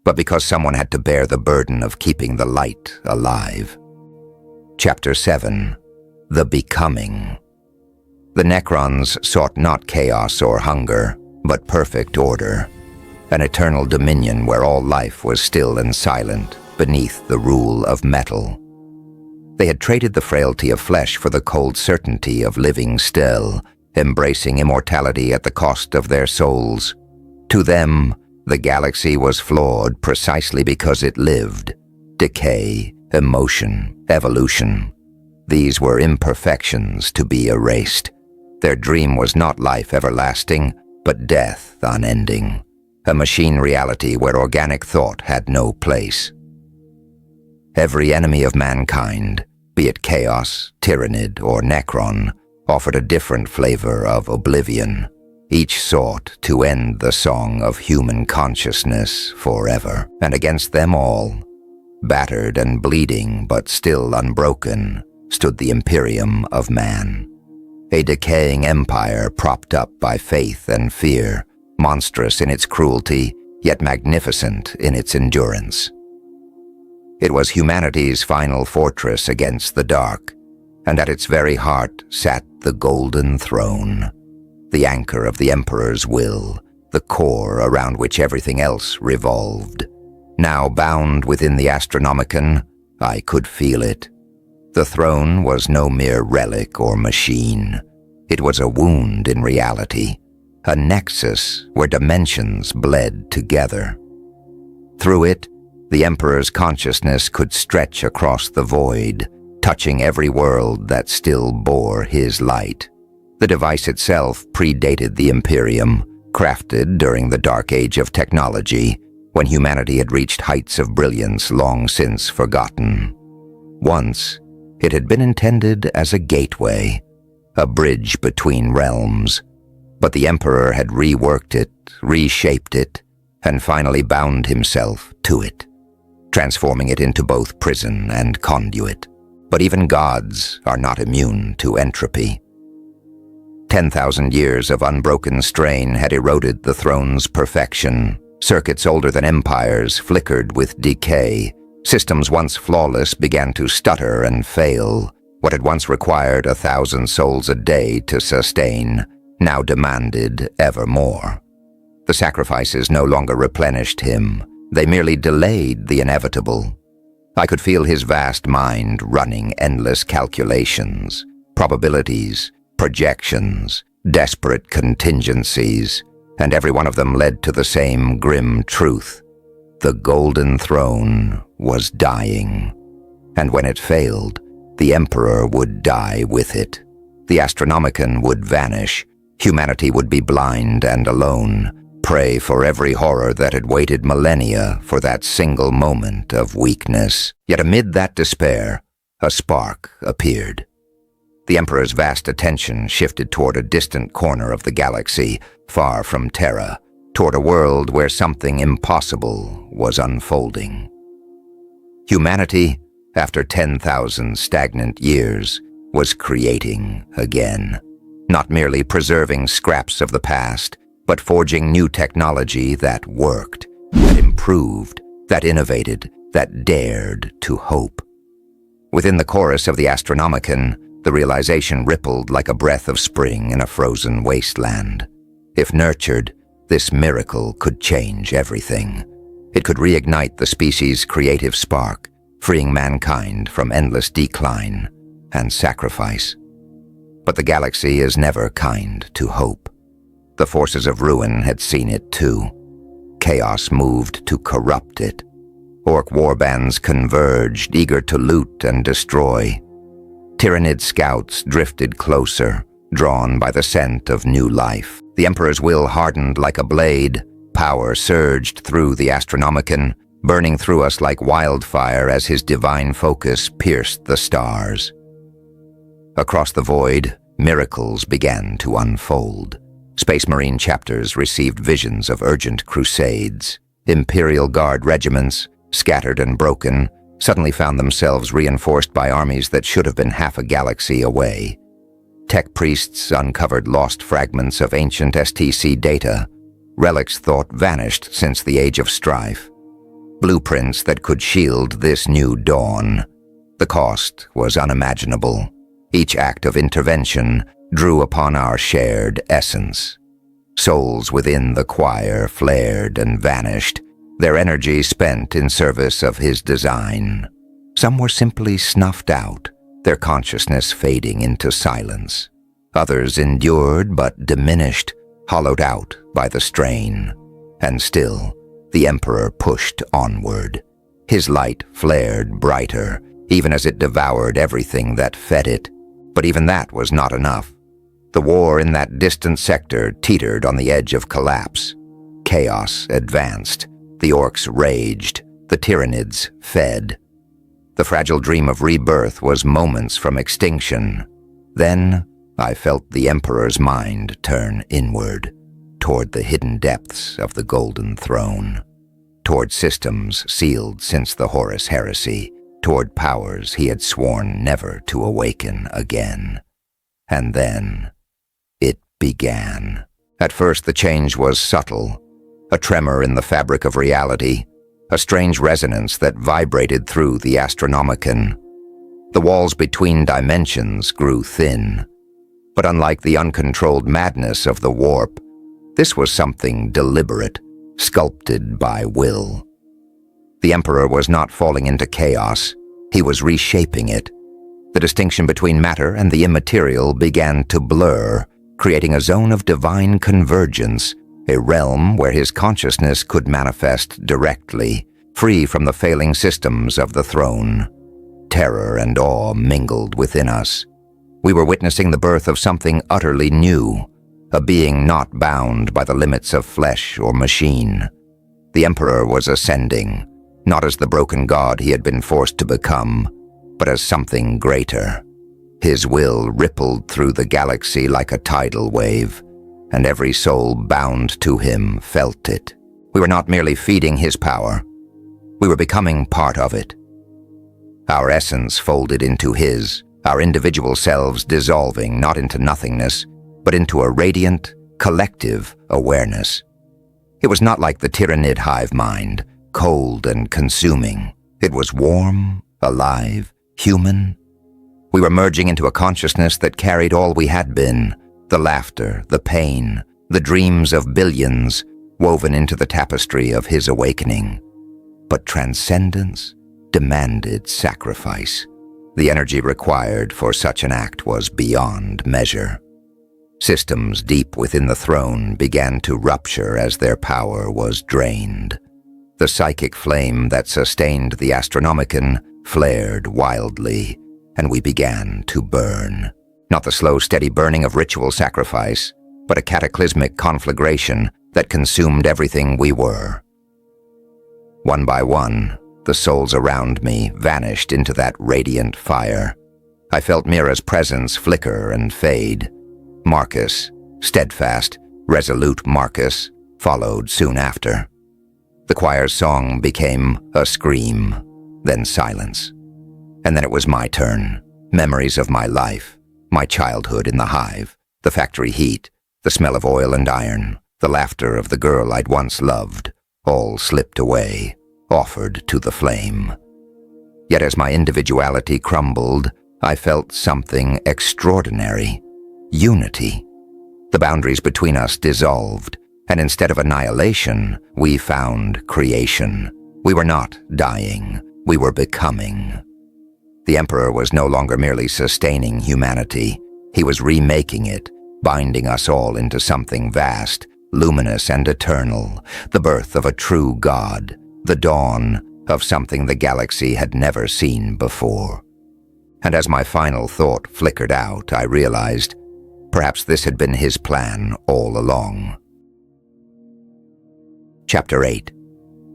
[SPEAKER 1] but because someone had to bear the burden of keeping the light alive. Chapter 7. The Becoming. The Necrons sought not chaos or hunger, but perfect order, an eternal dominion where all life was still and silent beneath the rule of metal. They had traded the frailty of flesh for the cold certainty of living still, embracing immortality at the cost of their souls. To them, the galaxy was flawed precisely because it lived. Decay, emotion, evolution. These were imperfections to be erased. Their dream was not life everlasting, but death unending. A machine reality where organic thought had no place. Every enemy of mankind, be it chaos, Tyranid, or Necron, offered a different flavor of oblivion. Each sought to end the song of human consciousness forever. And against them all, battered and bleeding but still unbroken, stood the Imperium of Man. A decaying empire propped up by faith and fear, monstrous in its cruelty, yet magnificent in its endurance. It was humanity's final fortress against the dark, and at its very heart sat the Golden Throne, the anchor of the Emperor's will, the core around which everything else revolved. Now bound within the Astronomican, I could feel it. The throne was no mere relic or machine. It was a wound in reality, a nexus where dimensions bled together. Through it, the Emperor's consciousness could stretch across the void, touching every world that still bore his light. The device itself predated the Imperium, crafted during the dark age of technology, when humanity had reached heights of brilliance long since forgotten. Once, it had been intended as a gateway, a bridge between realms, but the Emperor had reworked it, reshaped it, and finally bound himself to it. transforming it into both prison and conduit. But even gods are not immune to entropy. 10,000 years of unbroken strain had eroded the throne's perfection. Circuits older than empires flickered with decay. Systems once flawless began to stutter and fail. What had once required 1,000 souls a day to sustain now demanded ever more. The sacrifices no longer replenished him. They merely delayed the inevitable. I could feel his vast mind running endless calculations, probabilities, projections, desperate contingencies, and every one of them led to the same grim truth. The Golden Throne was dying, and when it failed, the Emperor would die with it. The Astronomican would vanish. Humanity would be blind and alone, prey for every horror that had waited millennia for that single moment of weakness. Yet amid that despair, a spark appeared. The Emperor's vast attention shifted toward a distant corner of the galaxy, far from Terra, toward a world where something impossible was unfolding. Humanity, after 10,000 stagnant years, was creating again, not merely preserving scraps of the past, but forging new technology that worked, that improved, that innovated, that dared to hope. Within the chorus of the Astronomican, the realization rippled like a breath of spring in a frozen wasteland. If nurtured, this miracle could change everything. It could reignite the species' creative spark, freeing mankind from endless decline and sacrifice. But the galaxy is never kind to hope. The forces of ruin had seen it too. Chaos moved to corrupt it. Orc warbands converged, eager to loot and destroy. Tyrannid scouts drifted closer, drawn by the scent of new life. The Emperor's will hardened like a blade. Power surged through the Astronomican, burning through us like wildfire as his divine focus pierced the stars. Across the void, miracles began to unfold. Space Marine chapters received visions of urgent crusades. Imperial Guard regiments, scattered and broken, suddenly found themselves reinforced by armies that should have been half a galaxy away. Tech priests uncovered lost fragments of ancient STC data, relics thought vanished since the Age of Strife. Blueprints that could shield this new dawn. The cost was unimaginable. Each act of intervention drew upon our shared essence. Souls within the choir flared and vanished, their energy spent in service of his design. Some were simply snuffed out, their consciousness fading into silence. Others endured but diminished, hollowed out by the strain. And still, the Emperor pushed onward. His light flared brighter, even as it devoured everything that fed it. But even that was not enough. The war in that distant sector teetered on the edge of collapse. Chaos advanced. The orcs raged. The Tyrannids fed. The fragile dream of rebirth was moments from extinction. Then I felt the Emperor's mind turn inward, toward the hidden depths of the Golden Throne, toward systems sealed since the Horus Heresy, toward powers he had sworn never to awaken again. And then it began. At first the change was subtle, a tremor in the fabric of reality, a strange resonance that vibrated through the Astronomican. The walls between dimensions grew thin, but unlike the uncontrolled madness of the warp, this was something deliberate, sculpted by will. The Emperor was not falling into chaos, he was reshaping it. The distinction between matter and the immaterial began to blur, creating a zone of divine convergence, a realm where his consciousness could manifest directly, free from the failing systems of the throne. Terror and awe mingled within us. We were witnessing the birth of something utterly new, a being not bound by the limits of flesh or machine. The Emperor was ascending, not as the broken god he had been forced to become, but as something greater. His will rippled through the galaxy like a tidal wave, and every soul bound to him felt it. We were not merely feeding his power. We were becoming part of it. Our essence folded into his, our individual selves dissolving not into nothingness, but into a radiant, collective awareness. It was not like the Tyrannid hive mind, cold and consuming. It was warm, alive, human. We were merging into a consciousness that carried all we had been, the laughter, the pain, the dreams of billions, woven into the tapestry of his awakening. But transcendence demanded sacrifice. The energy required for such an act was beyond measure. Systems deep within the throne began to rupture as their power was drained. The psychic flame that sustained the Astronomican flared wildly, and we began to burn. Not the slow, steady burning of ritual sacrifice, but a cataclysmic conflagration that consumed everything we were. One by one, the souls around me vanished into that radiant fire. I felt Mira's presence flicker and fade. Marcus, steadfast, resolute Marcus, followed soon after. The choir's song became a scream, then silence. And then it was my turn. Memories of my life, my childhood in the hive, the factory heat, the smell of oil and iron, the laughter of the girl I'd once loved, all slipped away, offered to the flame. Yet as my individuality crumbled, I felt something extraordinary. Unity. The boundaries between us dissolved, and instead of annihilation, we found creation. We were not dying, we were becoming. The Emperor was no longer merely sustaining humanity. He was remaking it, binding us all into something vast, luminous and eternal, the birth of a true God, the dawn of something the galaxy had never seen before. And as my final thought flickered out, I realized perhaps this had been his plan all along. Chapter 8.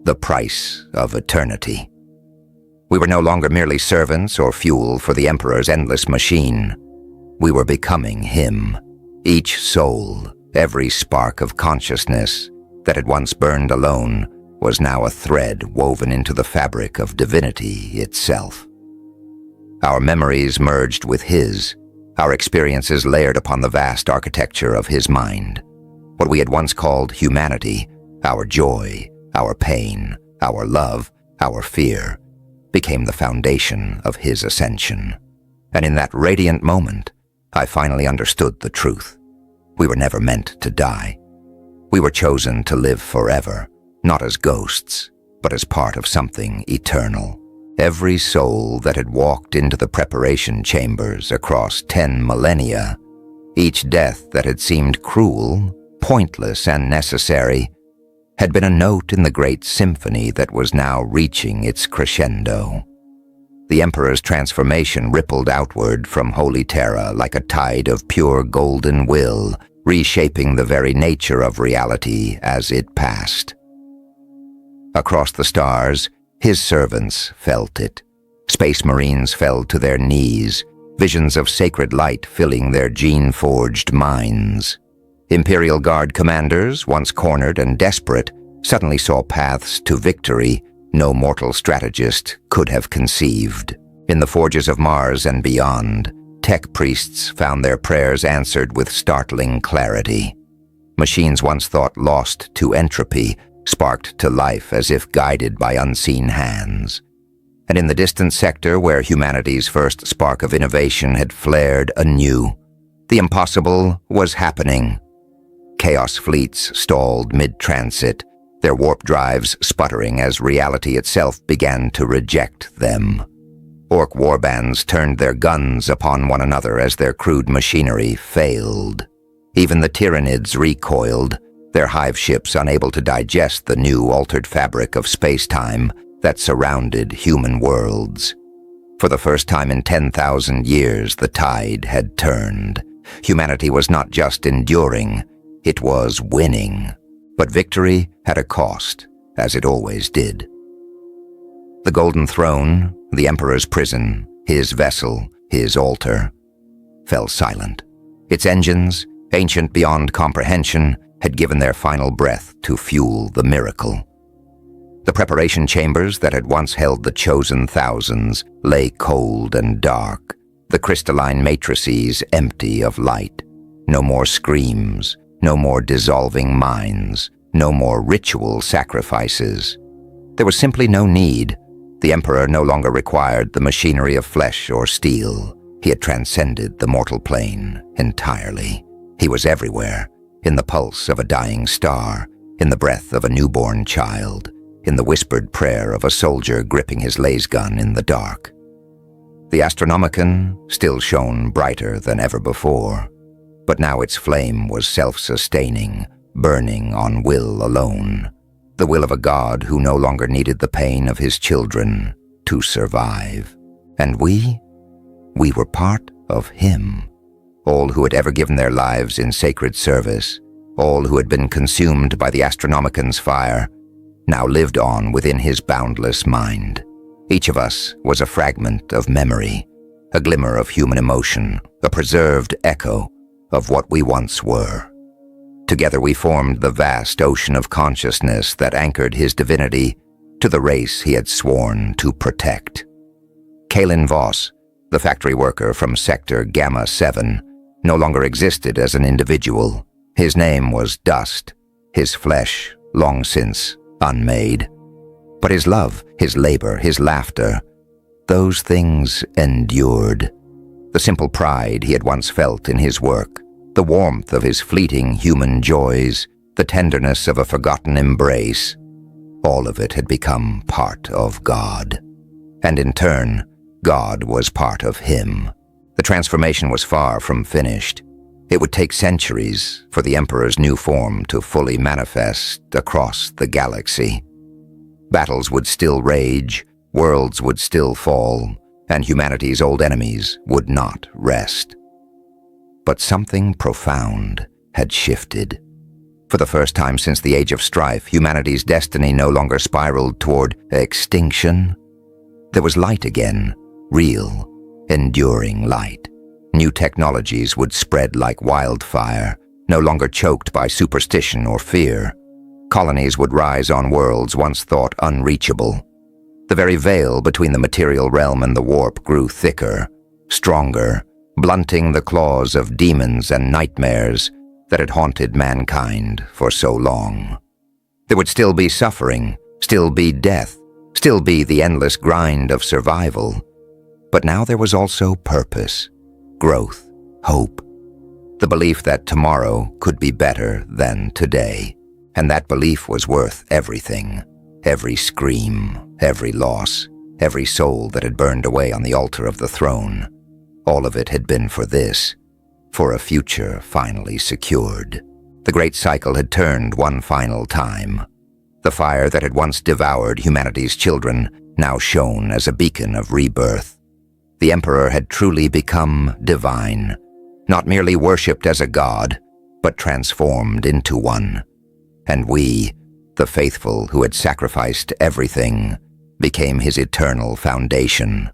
[SPEAKER 1] The Price of Eternity. We were no longer merely servants or fuel for the Emperor's endless machine. We were becoming him. Each soul, every spark of consciousness that had once burned alone, was now a thread woven into the fabric of divinity itself. Our memories merged with his, our experiences layered upon the vast architecture of his mind. What we had once called humanity, our joy, our pain, our love, our fear, became the foundation of his ascension. And in that radiant moment, I finally understood the truth. We were never meant to die. We were chosen to live forever, not as ghosts, but as part of something eternal. Every soul that had walked into the preparation chambers across 10 millennia, each death that had seemed cruel, pointless, and necessary, had been a note in the great symphony that was now reaching its crescendo. The Emperor's transformation rippled outward from Holy Terra like a tide of pure golden will, reshaping the very nature of reality as it passed. Across the stars, his servants felt it. Space Marines fell to their knees, visions of sacred light filling their gene-forged minds. Imperial Guard commanders, once cornered and desperate, suddenly saw paths to victory no mortal strategist could have conceived. In the forges of Mars and beyond, tech priests found their prayers answered with startling clarity. Machines once thought lost to entropy sparked to life as if guided by unseen hands. And in the distant sector where humanity's first spark of innovation had flared anew, the impossible was happening. Chaos fleets stalled mid-transit, their warp drives sputtering as reality itself began to reject them. Orc warbands turned their guns upon one another as their crude machinery failed. Even the Tyrannids recoiled, their hive ships unable to digest the new altered fabric of space-time that surrounded human worlds. For the first time in 10,000 years, the tide had turned. Humanity was not just enduring, it was winning. But victory had a cost, as it always did. The Golden Throne, the Emperor's prison, his vessel, his altar, fell silent. Its engines, ancient beyond comprehension, had given their final breath to fuel the miracle. The preparation chambers that had once held the chosen thousands lay cold and dark, the crystalline matrices empty of light. No more screams, no more dissolving minds, no more ritual sacrifices. There was simply no need. The Emperor no longer required the machinery of flesh or steel. He had transcended the mortal plane entirely. He was everywhere, in the pulse of a dying star, in the breath of a newborn child, in the whispered prayer of a soldier gripping his lasgun in the dark. The Astronomican still shone brighter than ever before, but now its flame was self-sustaining, burning on will alone, the will of a god who no longer needed the pain of his children to survive. And we were part of him. All who had ever given their lives in sacred service, all who had been consumed by the Astronomican's fire, now lived on within his boundless mind. Each of us was a fragment of memory, a glimmer of human emotion, a preserved echo of what we once were. Together we formed the vast ocean of consciousness that anchored his divinity to the race he had sworn to protect. Kalin Voss, the factory worker from Sector Gamma 7, no longer existed as an individual. His name was dust, his flesh long since unmade. But his love, his labor, his laughter, those things endured. The simple pride he had once felt in his work, the warmth of his fleeting human joys, the tenderness of a forgotten embrace, all of it had become part of God. And in turn, God was part of him. The transformation was far from finished. It would take centuries for the Emperor's new form to fully manifest across the galaxy. Battles would still rage, worlds would still fall, and humanity's old enemies would not rest. But something profound had shifted. For the first time since the Age of Strife, humanity's destiny no longer spiraled toward extinction. There was light again, real, enduring light. New technologies would spread like wildfire, no longer choked by superstition or fear. Colonies would rise on worlds once thought unreachable. The very veil between the material realm and the warp grew thicker, stronger, blunting the claws of demons and nightmares that had haunted mankind for so long. There would still be suffering, still be death, still be the endless grind of survival. But now there was also purpose, growth, hope, the belief that tomorrow could be better than today. And that belief was worth everything, every scream, every loss, every soul that had burned away on the altar of the throne. All of it had been for this, for a future finally secured. The great cycle had turned one final time. The fire that had once devoured humanity's children now shone as a beacon of rebirth. The Emperor had truly become divine, not merely worshipped as a god, but transformed into one. And we, the faithful who had sacrificed everything, became his eternal foundation,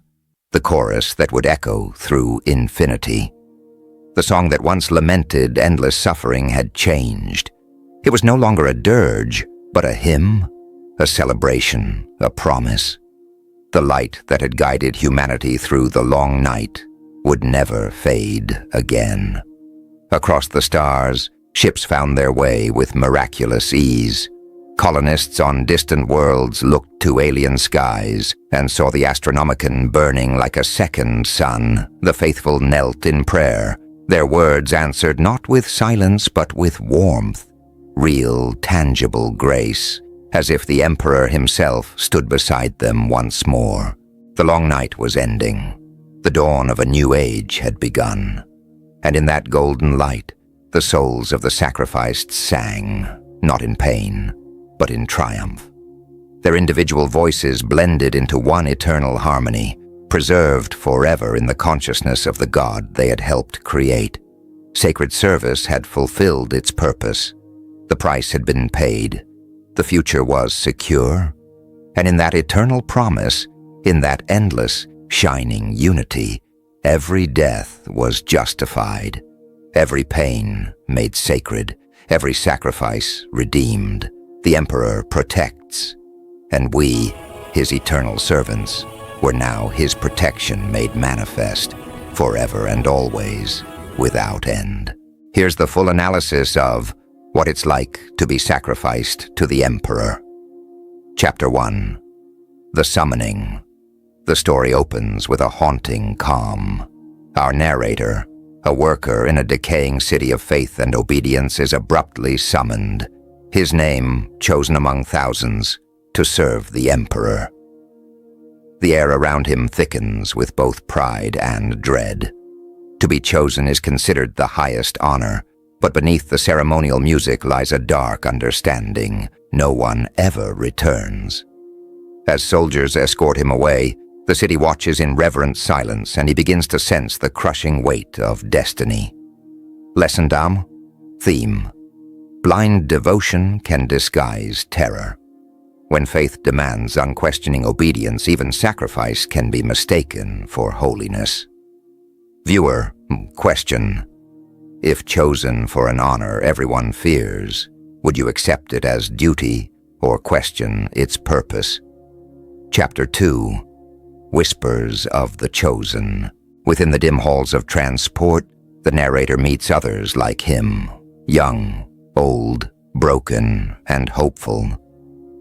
[SPEAKER 1] the chorus that would echo through infinity. The song that once lamented endless suffering had changed. It was no longer a dirge, but a hymn, a celebration, a promise. The light that had guided humanity through the long night would never fade again. Across the stars, ships found their way with miraculous ease. Colonists on distant worlds looked to alien skies and saw the Astronomican burning like a second sun. The faithful knelt in prayer, their words answered not with silence but with warmth, real, tangible grace, as if the Emperor himself stood beside them once more. The long night was ending. The dawn of a new age had begun. And in that golden light, the souls of the sacrificed sang, not in pain, but in triumph. Their individual voices blended into one eternal harmony, preserved forever in the consciousness of the God they had helped create. Sacred service had fulfilled its purpose. The price had been paid. The future was secure. And in that eternal promise, in that endless, shining unity, every death was justified. Every pain made sacred, every sacrifice redeemed. The Emperor protects. and we, his eternal servants, were now his protection made manifest, forever and always, without end. Here's the full analysis of what it's like to be sacrificed to the Emperor. Chapter 1. The Summoning. The story opens with a haunting calm. Our narrator, a worker in a decaying city of faith and obedience, is abruptly summoned, his name chosen among thousands, to serve the Emperor. The air around him thickens with both pride and dread. To be chosen is considered the highest honor, but beneath the ceremonial music lies a dark understanding. No one ever returns. As soldiers escort him away, the city watches in reverent silence, and he begins to sense the crushing weight of destiny. Lesson Dam? Theme. Blind devotion can disguise terror. When faith demands unquestioning obedience, even sacrifice can be mistaken for holiness. Viewer, question. If chosen for an honor everyone fears, would you accept it as duty or question its purpose? Chapter 2. Whispers of the Chosen. Within the dim halls of transport, the narrator meets others like him, young, old, broken, and hopeful.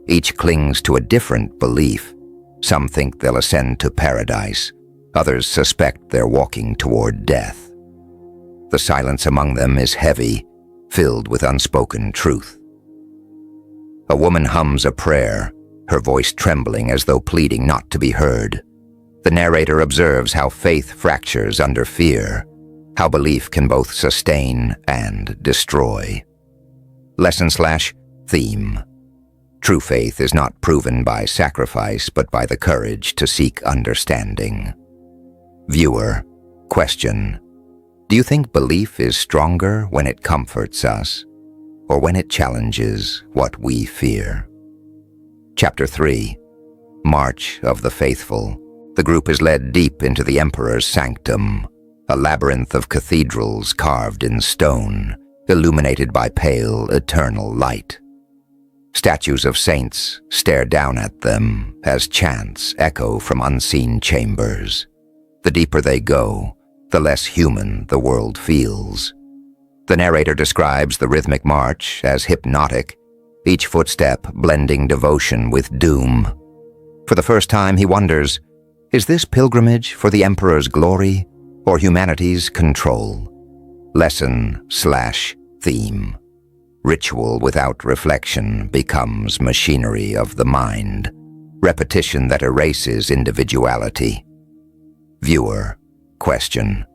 [SPEAKER 1] Each clings to a different belief. Some think they'll ascend to paradise. Others suspect they're walking toward death. The silence among them is heavy, filled with unspoken truth. A woman hums a prayer, her voice trembling as though pleading not to be heard. The narrator observes how faith fractures under fear, how belief can both sustain and destroy. Lesson/theme. True faith is not proven by sacrifice, but by the courage to seek understanding. Viewer, question. Do you think belief is stronger when it comforts us, or when it challenges what we fear? Chapter 3. March of the Faithful. The group is led deep into the Emperor's sanctum, a labyrinth of cathedrals carved in stone, illuminated by pale, eternal light. Statues of saints stare down at them as chants echo from unseen chambers. The deeper they go, the less human the world feels. The narrator describes the rhythmic march as hypnotic, each footstep blending devotion with doom. For the first time he wonders, is this pilgrimage for the Emperor's glory or humanity's control? Lesson/theme. Ritual without reflection becomes machinery of the mind, repetition that erases individuality. Viewer, question.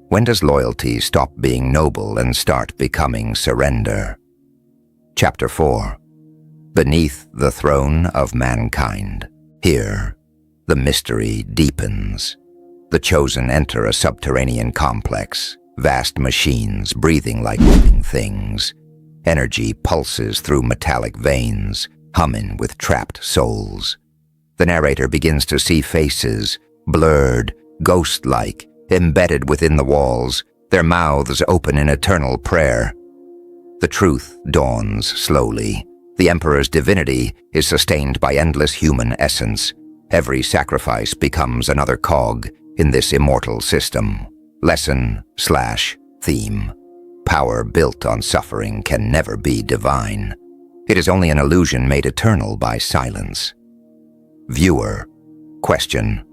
[SPEAKER 1] When does loyalty stop being noble and start becoming surrender? Chapter 4. Beneath the throne of mankind. Here, the mystery deepens. The chosen enter a subterranean complex, vast machines breathing like living things. Energy pulses through metallic veins, humming with trapped souls. The narrator begins to see faces, blurred, ghost-like, embedded within the walls, their mouths open in eternal prayer. The truth dawns slowly. The Emperor's divinity is sustained by endless human essence. Every sacrifice becomes another cog in this immortal system. Lesson/theme. Power built on suffering can never be divine. It is only an illusion made eternal by silence. Viewer, question.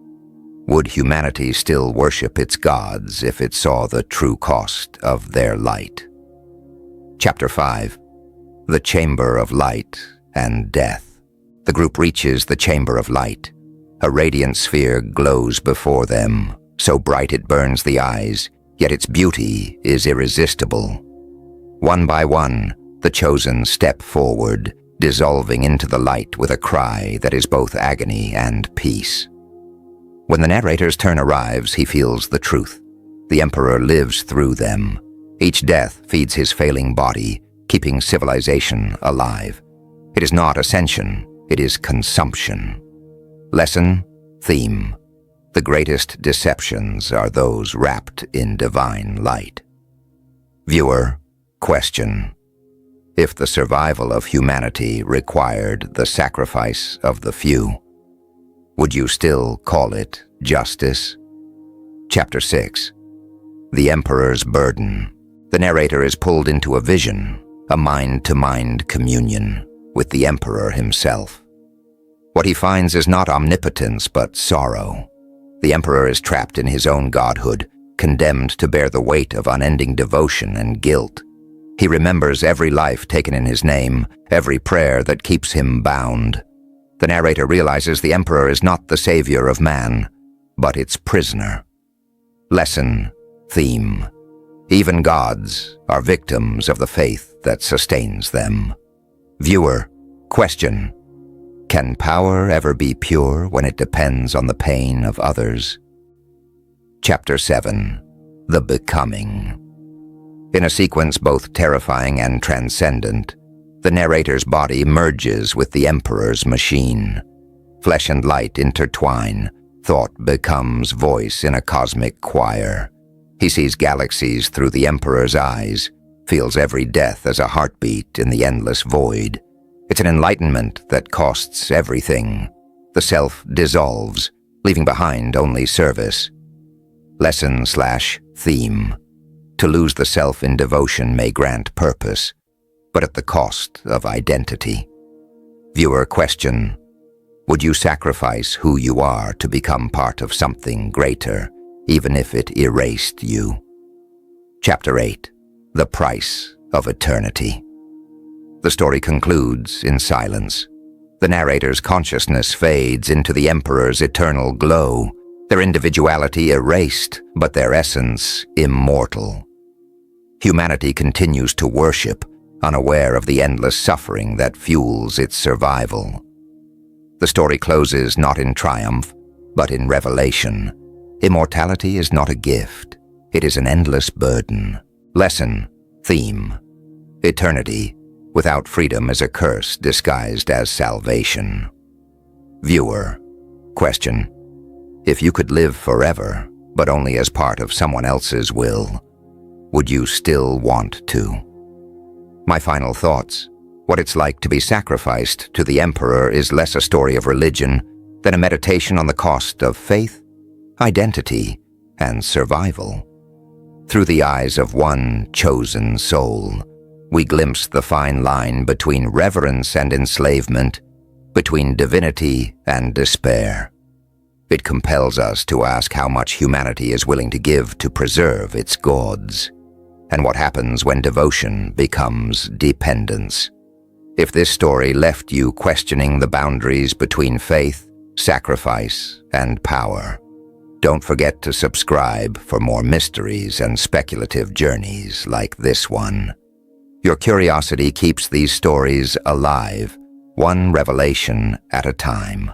[SPEAKER 1] Would humanity still worship its gods if it saw the true cost of their light? Chapter 5. The Chamber of Light and Death. The group reaches the Chamber of Light. A radiant sphere glows before them, so bright it burns the eyes, yet its beauty is irresistible. One by one, the chosen step forward, dissolving into the light with a cry that is both agony and peace. When the narrator's turn arrives, he feels the truth. The Emperor lives through them. Each death feeds his failing body, keeping civilization alive. It is not ascension, it is consumption. Lesson/theme. The greatest deceptions are those wrapped in divine light. Viewer, question. if the survival of humanity required the sacrifice of the few, would you still call it justice? Chapter 6. The Emperor's Burden. The narrator is pulled into a vision, a mind-to-mind communion with the Emperor himself. What he finds is not omnipotence but sorrow. The Emperor is trapped in his own godhood, condemned to bear the weight of unending devotion and guilt. He remembers every life taken in his name, every prayer that keeps him bound. The narrator realizes the Emperor is not the savior of man, but its prisoner. Lesson, theme. Even gods are victims of the faith that sustains them. Viewer, question. Can power ever be pure when it depends on the pain of others? Chapter 7. The Becoming. In a sequence both terrifying and transcendent, the narrator's body merges with the Emperor's machine. Flesh and light intertwine. Thought becomes voice in a cosmic choir. He sees galaxies through the Emperor's eyes, feels every death as a heartbeat in the endless void. It's an enlightenment that costs everything. The self dissolves, leaving behind only service. Lesson/theme. To lose the self in devotion may grant purpose, but at the cost of identity. Viewer question. Would you sacrifice who you are to become part of something greater, even if it erased you? Chapter 8. The Price of Eternity. The story concludes in silence. The narrator's consciousness fades into the Emperor's eternal glow, their individuality erased, but their essence immortal. Humanity continues to worship, unaware of the endless suffering that fuels its survival. The story closes not in triumph, but in revelation. Immortality is not a gift. It is an endless burden. Lesson, theme. Eternity without freedom is a curse disguised as salvation. Viewer, question. If you could live forever, but only as part of someone else's will, would you still want to? My final thoughts. What it's like to be sacrificed to the Emperor is less a story of religion than a meditation on the cost of faith, identity, and survival. Through the eyes of one chosen soul, we glimpse the fine line between reverence and enslavement, between divinity and despair. It compels us to ask how much humanity is willing to give to preserve its gods, and what happens when devotion becomes dependence. If this story left you questioning the boundaries between faith, sacrifice, and power, don't forget to subscribe for more mysteries and speculative journeys like this one. Your curiosity keeps these stories alive, one revelation at a time.